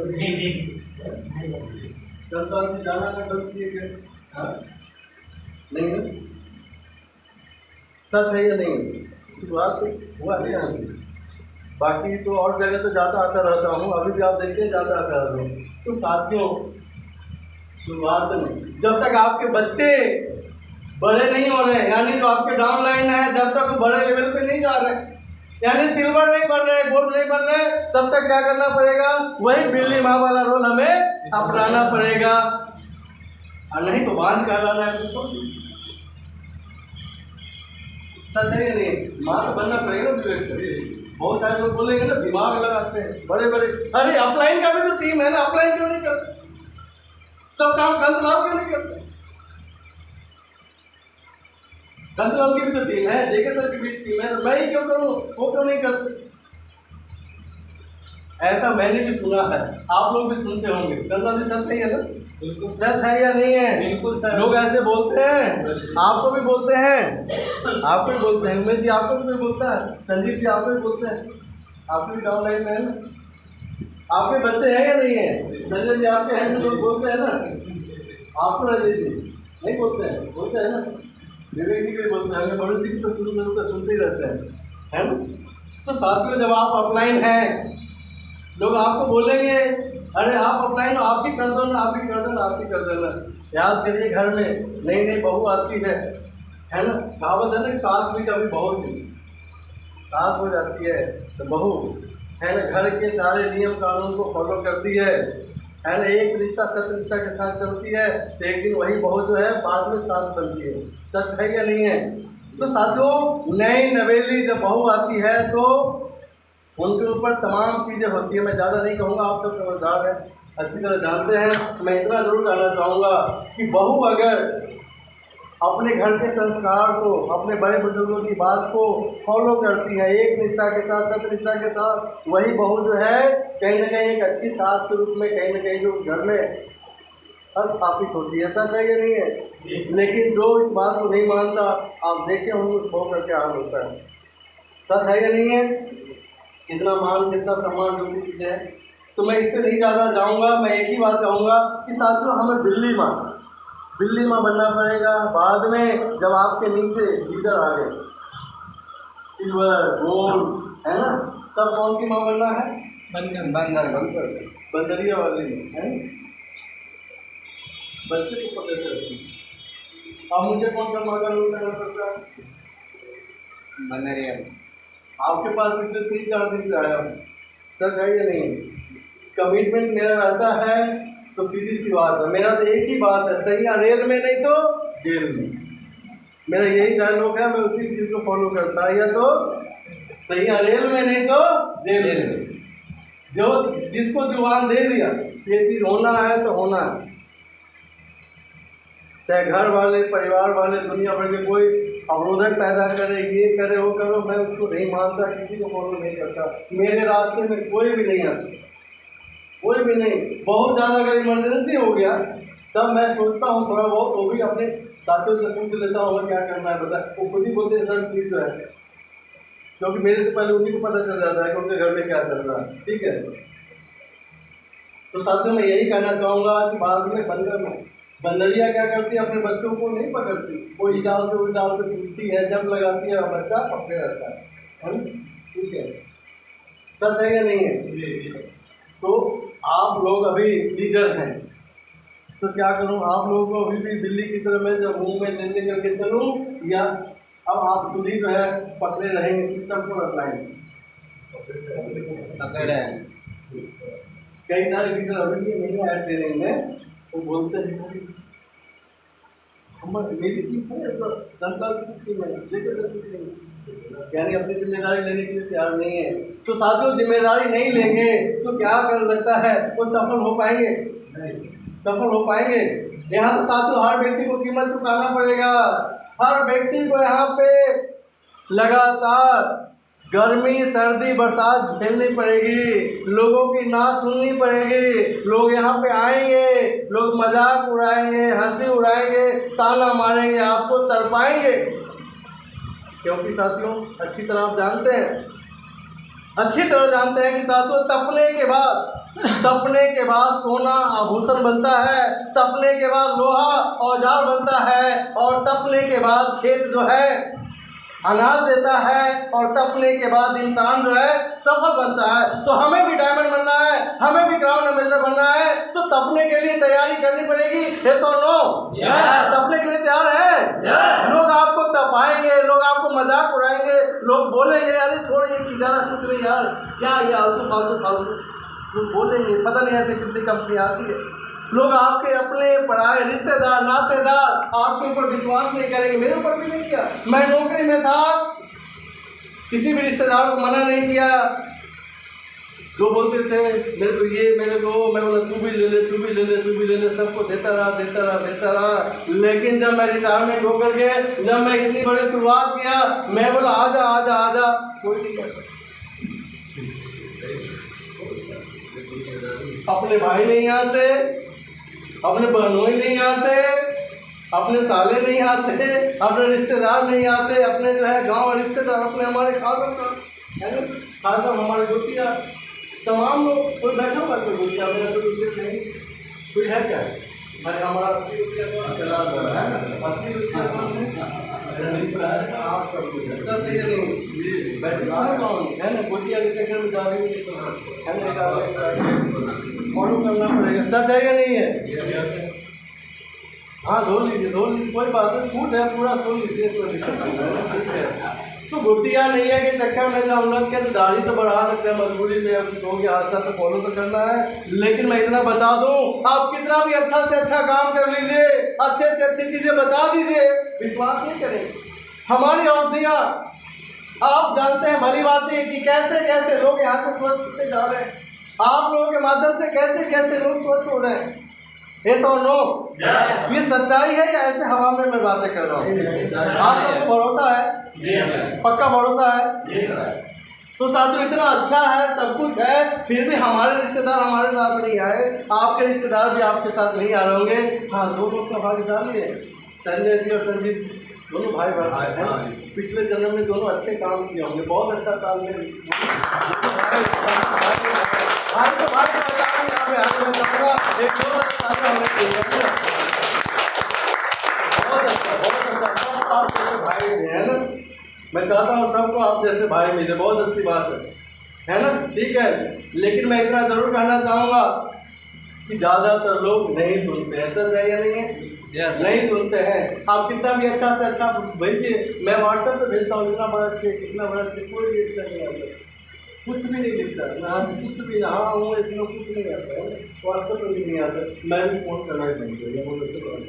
कंतलाल से जाना ना बंद किए गए, हाँ नहीं ना, सच है या नहीं? शुरुआत हुआ है यहाँ से, बाकी तो और जगह तो जाता आता रहता हूँ, अभी भी आप देखते हैं जाता आता रहता हूँ। तो साथियों, शुरुआत में जब तक आपके बच्चे बड़े नहीं हो रहे, यानी जो आपके डाउनलाइन है, जब तक वो बड़े लेवल पे नहीं जा रहे, यानी सिल्वर नहीं बन रहे, गोल्ड नहीं बन रहे, तब तक क्या करना पड़ेगा? वही बिल्ली माँ वाला रोल हमें अपनाना पड़ेगा, और नहीं तो बांझ कहलाना है उसको। सच है या नहीं? माँ तो बनना पड़ेगा विवेक से। बहुत सारे लोग बोलेंगे ना, दिमाग लगाते हैं बड़े बड़े, अरे अपलाइन का भी तो टीम है ना, अपलाइन क्यों नहीं करते? सब काम कंतलाल क्यों नहीं करते? कंतलाल की भी तो टीम है, जेके सर की भी टीम है, तो मैं ही क्यों करूँ, वो क्यों नहीं करते? ऐसा मैंने भी सुना है, आप लोग भी सुनते होंगे। कंतलाल जी, सच नहीं है ना? बिल्कुल सच है या नहीं है? बिल्कुल सर। लोग ऐसे बोलते हैं, आपको भी बोलते हैं, आपको भी बोलते हैं, उमेश जी आपको भी बोलता है, संजीव जी आपको भी बोलते हैं, आपके भी डाउन लाइन में है ना, आपके बच्चे हैं या नहीं है? संजय जी आपके हैं, तो लोग बोलते हैं ना, आपको रजत जी नहीं बोलते हैं? बोलते हैं ना, विवेक जी भी बोलते हैं, मनोज जी की तो शुरू तो सुनते ही रहते हैं, है ना। तो साथियों, जब आप ऑफलाइन हैं, लोग आपको बोलेंगे, अरे आप अपलाइन हो, आप ही कर दो ना, आप ही कर दो ना, आप ही कर देना। याद करिए, घर में नई नई बहू आती है ना, कहावत है ना, सास भी कभी बहू भी सास हो जाती है, तो बहू है ना, घर के सारे नियम कानून को फॉलो करती है ना, एक निष्ठा सत्य निष्ठा के साथ चलती है, तो एक दिन वही बहू जो है बाद में सास बनती है। सच है या नहीं है? तो साथियों, नई नवेली जब बहू आती है तो उनके ऊपर तमाम चीज़ें होती है। मैं ज़्यादा नहीं कहूँगा, आप सब समझदार हैं, अच्छी तरह जानते हैं। मैं इतना जरूर कहना चाहूँगा कि बहू अगर अपने घर के संस्कार को, अपने बड़े बुजुर्गों की बात को फॉलो करती है, एक निष्ठा के साथ, सत्य निष्ठा के साथ, वही बहू जो है कहीं ना कहीं एक अच्छी सास के रूप में कहीं ना कहीं जो उस घर में स्थापित होती है। सच है या नहीं है? लेकिन जो इस बात को नहीं मानता, आप देखें होंगे उस बहू का क्या हाल होता है। सच है या नहीं है? कितना मान, कितना सम्मान, जो भी चीज़ें हैं। तो मैं इस पर नहीं ज़्यादा जाऊँगा, मैं एक ही बात कहूँगा कि साथियों, हमें बिल्ली माँ बनना पड़ेगा। बाद में जब आपके नीचे लीडर आ गए, सिल्वर गोल्ड, है ना, तब कौन सी माँ बनना है? बंदरिया वाली है, बच्चे को पकड़ के रखी। अब मुझे कौन सा माँ का रूप करना पड़ता है? बंदरिया। आपके पास पिछले 3-4 दिन से आया हूँ। सच है या नहीं? कमिटमेंट मेरा रहता है, तो सीधी सी बात है, मेरा तो एक ही बात है, सही या रेल में, नहीं तो जेल में। मेरा यही डायलॉग है, मैं उसी चीज़ को फॉलो करता है, या तो सही या रेल में, नहीं तो जेल में। जो जिसको जुबान दे दिया ये चीज़ होना है तो होना है, चाहे घर वाले, परिवार वाले, दुनिया भर के कोई अवरोधक पैदा करे, ये करे, वो करो, मैं उसको नहीं मानता, किसी को फॉलो नहीं करता, मेरे रास्ते में कोई भी नहीं आता। कोई भी नहीं। बहुत ज़्यादा अगर इमरजेंसी हो गया तब मैं सोचता हूँ थोड़ा बहुत वो भी अपने साथियों से पूछ लेता हूँ क्या करना है बता। वो खुद ही बोलते हैं सर ठीक है, क्योंकि मेरे से पहले उन्हीं को पता चल जाता है कि उनके घर में क्या चल रहा है। ठीक है, तो साथियों मैं यही कहना चाहूँगा कि बाद में बंदरिया क्या करती है, अपने बच्चों को नहीं पकड़ती, वो इस डाल से उस डाल पे कूदती है, जंप लगाती है और बच्चा पकड़े रहता है ना। ठीक है, सच है या नहीं है? तो आप लोग अभी लीडर हैं, तो क्या करूं, आप लोगों को अभी भी बिल्ली की तरह मैं जब मुंह में ले करके चलूं, या अब आप खुद ही जो है पकड़े रहेंगे, सिस्टम को अपनाएंगे? कई सारे लीडर अभी भी नहीं आए ट्रेनिंग में, वो बोलते हैं मेरी टीम है तो जनता की टीम है, यानी अपनी जिम्मेदारी लेने के लिए तैयार नहीं है। तो साथियों जिम्मेदारी नहीं लेंगे तो क्या कर लगता है वो सफल हो पाएंगे? सफल हो पाएंगे? यहाँ तो साथियों हर व्यक्ति को कीमत चुकाना पड़ेगा। हर व्यक्ति को यहाँ पे लगातार गर्मी सर्दी बरसात झेलनी पड़ेगी, लोगों की ना सुननी पड़ेगी। लोग यहाँ पे आएंगे, लोग मजाक उड़ाएंगे, हंसी उड़ाएंगे, ताना मारेंगे, आपको तड़पाएंगे, क्योंकि साथियों अच्छी तरह आप जानते हैं, अच्छी तरह जानते हैं कि साथियों तपने के बाद सोना आभूषण बनता है, तपने के बाद लोहा औजार बनता है, और तपने के बाद खेत जो है अनाज देता है, और तपने के बाद इंसान जो है सफल बनता है। तो हमें भी डायमंड बनना है, हमें भी क्राउन एम्बेसडर बनना है, तो तपने के लिए तैयारी करनी पड़ेगी। यस और नो? तपने के लिए तैयार है? लोग आपको तपाएंगे, लोग आपको मजाक उड़ाएंगे, लोग बोलेंगे अरे छोड़ ये की जाना कुछ नहीं यार, क्या ये आलतू फालतू लोग बोलेंगे। पता नहीं ऐसे कितनी कंपनी आती है, लोग आपके अपने पढ़ाए रिश्तेदार नातेदार आपके ऊपर विश्वास नहीं करेंगे। मेरे ऊपर भी नहीं किया, मैं नौकरी में था, किसी भी रिश्तेदार को मना नहीं किया। जो बोलते थे मेरे को ये मेरे को, मैं बोला तू भी ले ले तू भी ले ले तू भी ले ले, सबको देता रहा। लेकिन जब मैं रिटायरमेंट होकर के जब मैं इतनी बड़ी शुरुआत किया, मैं बोला आजा, कोई नहीं करता। अपने भाई नहीं आते, अपने बहनोई नहीं आते, अपने साले नहीं आते, अपने रिश्तेदार नहीं आते, अपने जो है गांव रिश्तेदार, अपने हमारे खास है ना, खास हमारे गोतिया, तमाम लोग, कोई बैठा हुआ कोई गोतिया, मेरा कोई गोतिया नहीं, कोई है क्या? अरे हमारा असली गोतिया कौन है? असली गोतिया कौन है? आप सब कुछ है, सच है नहीं? बैठे कौन है ना, गोतिया के चक्कर में जा रही है, फॉलो करना पड़ेगा। सच है या नहीं है? हाँ धो लीजिए, कोई बात नहीं, छूट है, पूरा सुन लीजिए, कोई दिक्कत नहीं है। ठीक है, तो गोतिया नहीं है कि चक्कर में हम लोग के तो दाढ़ी तो बढ़ा सकते हैं मजबूरी में, अब हो गया अच्छा तो फॉलो तो करना है। लेकिन मैं इतना बता दूं, आप कितना भी अच्छा से अच्छा काम कर लीजिए, अच्छे से अच्छी चीजें बता दीजिए, विश्वास नहीं करेंगे। हमारी औषधियाँ आप जानते हैं भली बात है कि कैसे कैसे लोग यहाँ से स्वस्थ होते जा रहे हैं, आप लोगों के माध्यम से कैसे कैसे लोग स्वस्थ हो रहे हैं। यस और नो? ये सच्चाई है या ऐसे हवा में मैं बातें कर रहा हूँ? आप सबको भरोसा है? पक्का भरोसा है? तो साथियों इतना अच्छा है, सब कुछ है, फिर भी हमारे रिश्तेदार हमारे साथ नहीं आए, आपके रिश्तेदार भी आपके साथ नहीं आ रहे होंगे। हाँ, दो लोग से भाग्यशाली है, संजय जी और संजीव जी, दोनों भाई हैं। पिछले जन्म में दोनों अच्छे काम किए होंगे, बहुत अच्छा काम भाई है ना। मैं चाहता हूँ सबको आप जैसे भाई मिले, बहुत अच्छी बात है ना। ठीक है, लेकिन मैं इतना जरूर कहना चाहूँगा कि ज़्यादातर लोग नहीं सुनते हैं, सच है या नहीं है? नहीं सुनते हैं। आप कितना भी अच्छा से अच्छा भेजिए, मैं व्हाट्सएप पे भेजता हूँ, इतना बड़ा चेक कितना बड़ा चेक, कोई रिएक्शन नहीं आता, कुछ भी नहीं लिखता ना, कुछ भी ना हाँ हूँ इसमें कुछ नहीं आता है, व्हाट्सएप पे भी नहीं आता। मैं भी फ़ोन करना ही नहीं चाहिए, बहुत अच्छे करता हूँ,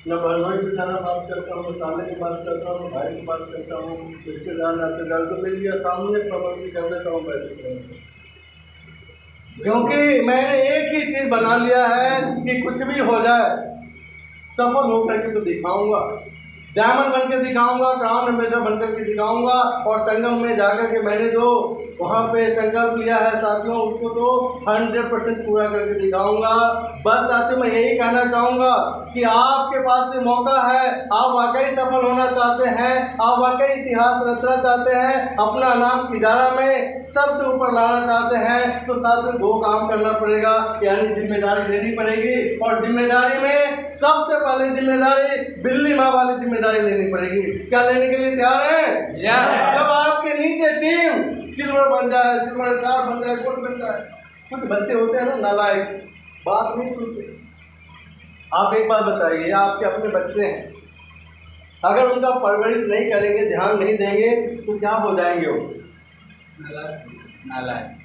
मैं बहनों की ज़्यादा बात करता हूँ, साले की बात करता हूँ, भाई की बात करता हूँ, रिश्तेदार नातेदार को मिल गया सामने प्रबंध कर लेता हूँ पैसे करने, क्योंकि मैंने एक ही चीज़ बना लिया है कि कुछ भी हो जाए सफल होकर के तो दिखाऊंगा। डायमंड बन के दिखाऊंगा, क्राउन एम्बेसडर बनकर के दिखाऊंगा। और संगम में जाकर के मैंने जो वहाँ पे संकल्प लिया है साथियों, उसको तो 100% पूरा करके दिखाऊंगा। बस साथियों मैं यही कहना चाहूँगा कि आपके पास भी मौका है, आप वाकई सफल होना चाहते हैं, आप वाकई इतिहास रचना चाहते हैं, अपना नाम किजारा में सबसे ऊपर लाना चाहते हैं, तो साथियों 2 काम करना पड़ेगा, यानी जिम्मेदारी लेनी पड़ेगी। और जिम्मेदारी में सबसे पहले जिम्मेदारी बिल्ली माँ वाली जिम्मेदारी लेनी पड़ेगी। क्या लेने के लिए तैयार है? जब आपके नीचे टीम सिल्वर बन जाए, सिल्वर 4 बन जाए, गोल्ड बन जाए, कुछ बच्चे होते हैं ना नालायक, बात नहीं सुनते। आप एक बात बताइए, आपके अपने बच्चे हैं, अगर उनका परवरिश नहीं करेंगे, ध्यान नहीं देंगे, तो क्या हो जाएंगे वो? नालायक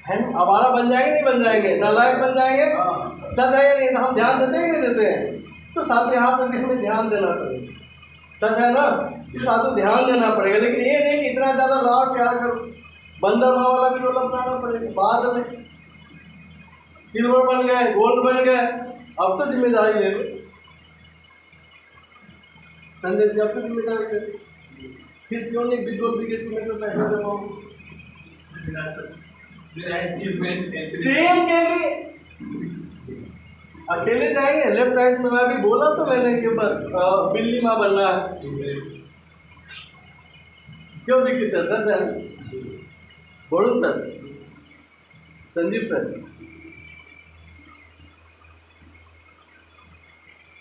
है ना? आवारा बन जाएंगे, नहीं बन जाएंगे? नालायक बन जाएंगे। सच है या नहीं? तो हम ध्यान देते हैं कि नहीं देते हैं? तो साथ यहाँ पर भी हमें ध्यान देना पड़ेगा। सच है ना? तो साथ ध्यान देना पड़ेगा। लेकिन ये नहीं कि इतना ज़्यादा लाभ प्यार करो, बंदर माँ वाला भी रोल अपनाना पड़ेगा। बाद में सिल्वर बन गए, गोल्ड बन गए, अब तो जिम्मेदारी ले लो। संजय जी अब तो जिम्मेदारी ले लो, फिर क्यों नहीं बिग गोल बिगेस्ट में तो पैसा जमाओ टीम के लिए? अकेले जाएंगे? लेफ्ट राइट में मैं भी बोला तो मैंने कि बिल्ली माँ बनना है। क्यों विक्की सर? सच है? बोलूं सर? संजीव सर,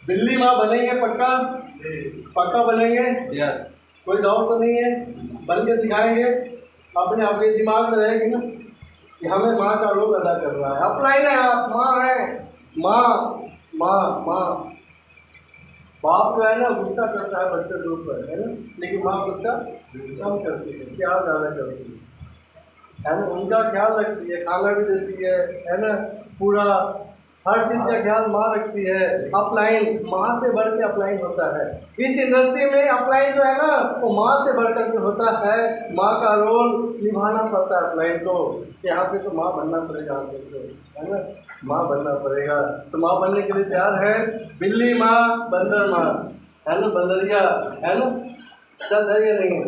बिल्ली माँ बनेंगे पक्का? पक्का बनेंगे? यस। कोई डाउट तो नहीं है? बन के दिखाएंगे। अपने आपके दिमाग में रहेगी ना कि हमें माँ का रोल अदा कर रहा है। अपलाइन है, आप माँ है, माँ माँ माँ। बाप जो है ना गुस्सा करता है बच्चे के ऊपर, है ना, लेकिन माँ गुस्सा कम करती है, प्यार ज़्यादा करती है ना, उनका ख्याल रखती है, खाना भी देती है ना, पूरा हर चीज़ का ख्याल माँ रखती है। अपलाइन माँ से बढ़ के अपलाइन होता है। इस इंडस्ट्री में अपलाइन जो है ना वो माँ से बढ़ कर के होता है। माँ का रोल निभाना पड़ता है अपलाइन को। यहाँ पे तो माँ बनना पड़ेगा आप लोग को, है ना, माँ बनना पड़ेगा। तो माँ बनने के लिए तैयार है? बिल्ली माँ, बंदर माँ, है ना, बंदरिया, है ना, सच है या नहीं?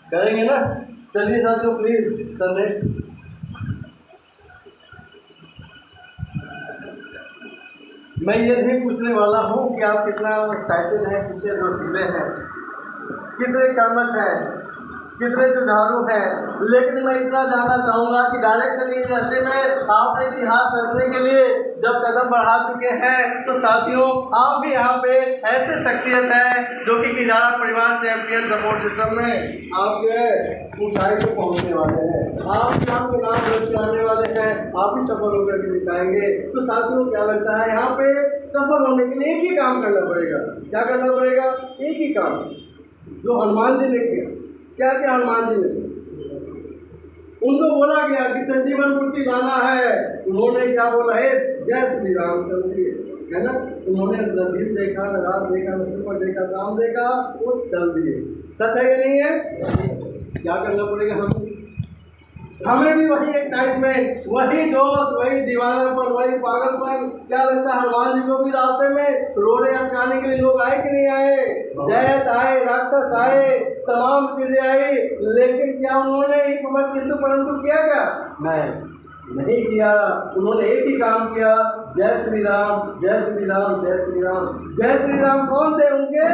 करेंगे ना? चलिए साथियों प्लीज सर नेक्स्ट। मैं ये नहीं पूछने वाला हूँ कि आप कितना एक्साइटेड हैं, कितने जोशीले हैं, कितने कर्मठ हैं, कितने जुझारू हैं, लेकिन मैं इतना जानना चाहूँगा कि डायरेक्शन इंडस्ट्री में आपने इतिहास रचने के लिए जब कदम बढ़ा चुके हैं, तो साथियों आप भी यहाँ पे ऐसे शख्सियत हैं जो कि किजारा परिवार चैंपियन सपोर्ट सिस्टम में आप जो है ऊंचाई पे पहुँचने वाले हैं। आप भी आपके नाम रख के आने वाले हैं, आप भी सफल होकर के दिखाएंगे। तो साथियों क्या लगता है, यहाँ पे सफल होने के लिए एक ही काम करना पड़ेगा। क्या करना पड़ेगा? एक ही काम जो हनुमान जी ने किया। क्या क्या हनुमान जी ने? उनको बोला गया कि संजीवन मूर्ति लाना है, उन्होंने क्या बोला? जय श्री राम, चल दिए, है ना। उन्होंने न दिन देखा, न रात देखा, न सुबह देखा, शाम देखा, वो चल दिए। सच है या नहीं है? क्या करना पड़ेगा? हमें भी वही एक्साइटमेंट, वही जोश, वही दीवानापन, वही पागलपन। क्या लगता है हनुमान जी को भी रास्ते में रोड़े अटकाने के लिए लोग आए कि नहीं आए? दैत आए, राक्षस आए, तमाम चीजें आई, लेकिन क्या उन्होंने एक बार किंतु परंतु किया? क्या नहीं किया। उन्होंने एक ही काम किया, जय श्री राम, जय श्री राम, जय श्री राम। जय श्री राम कौन थे? उनके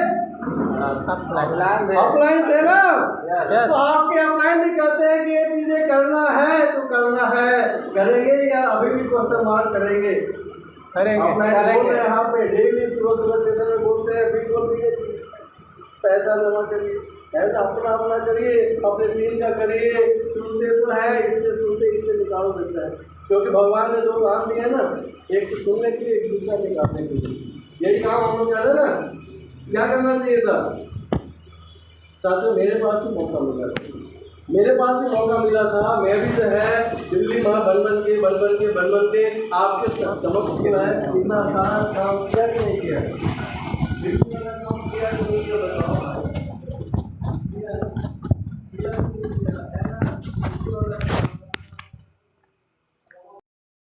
अपलाइन थे ना। तो आपके अपलाइन भी कहते हैं कि ये चीजें करना है तो करना है, करेंगे या अभी भी क्वेश्चन मार्क करेंगे? करेंगे। यहाँ पे डेली सुबह सुबह स्टेशन में बोलते हैं बिल्कुल भी पैसा जमा करिए, ऐसा अपना अपना करिए, अपने दिन का करिए। सुनते तो है, इससे सुनते इससे निकाल देता है, क्योंकि भगवान ने दो काम दिए ना, एक तो सुनने के लिए, एक दूसरा निकालने के लिए। यही काम हम लोग कर रहे ना। क्या करना चाहिए था साथियों? मेरे पास भी मौका मिला था, मेरे पास भी मौका मिला था। मैं भी जो है दिल्ली माँ बन के आपके समक्ष जो है इतना सारा काम किया कि नहीं किया? दिल्ली वाला काम किया कि नहीं किया बताओ? किया, है ना?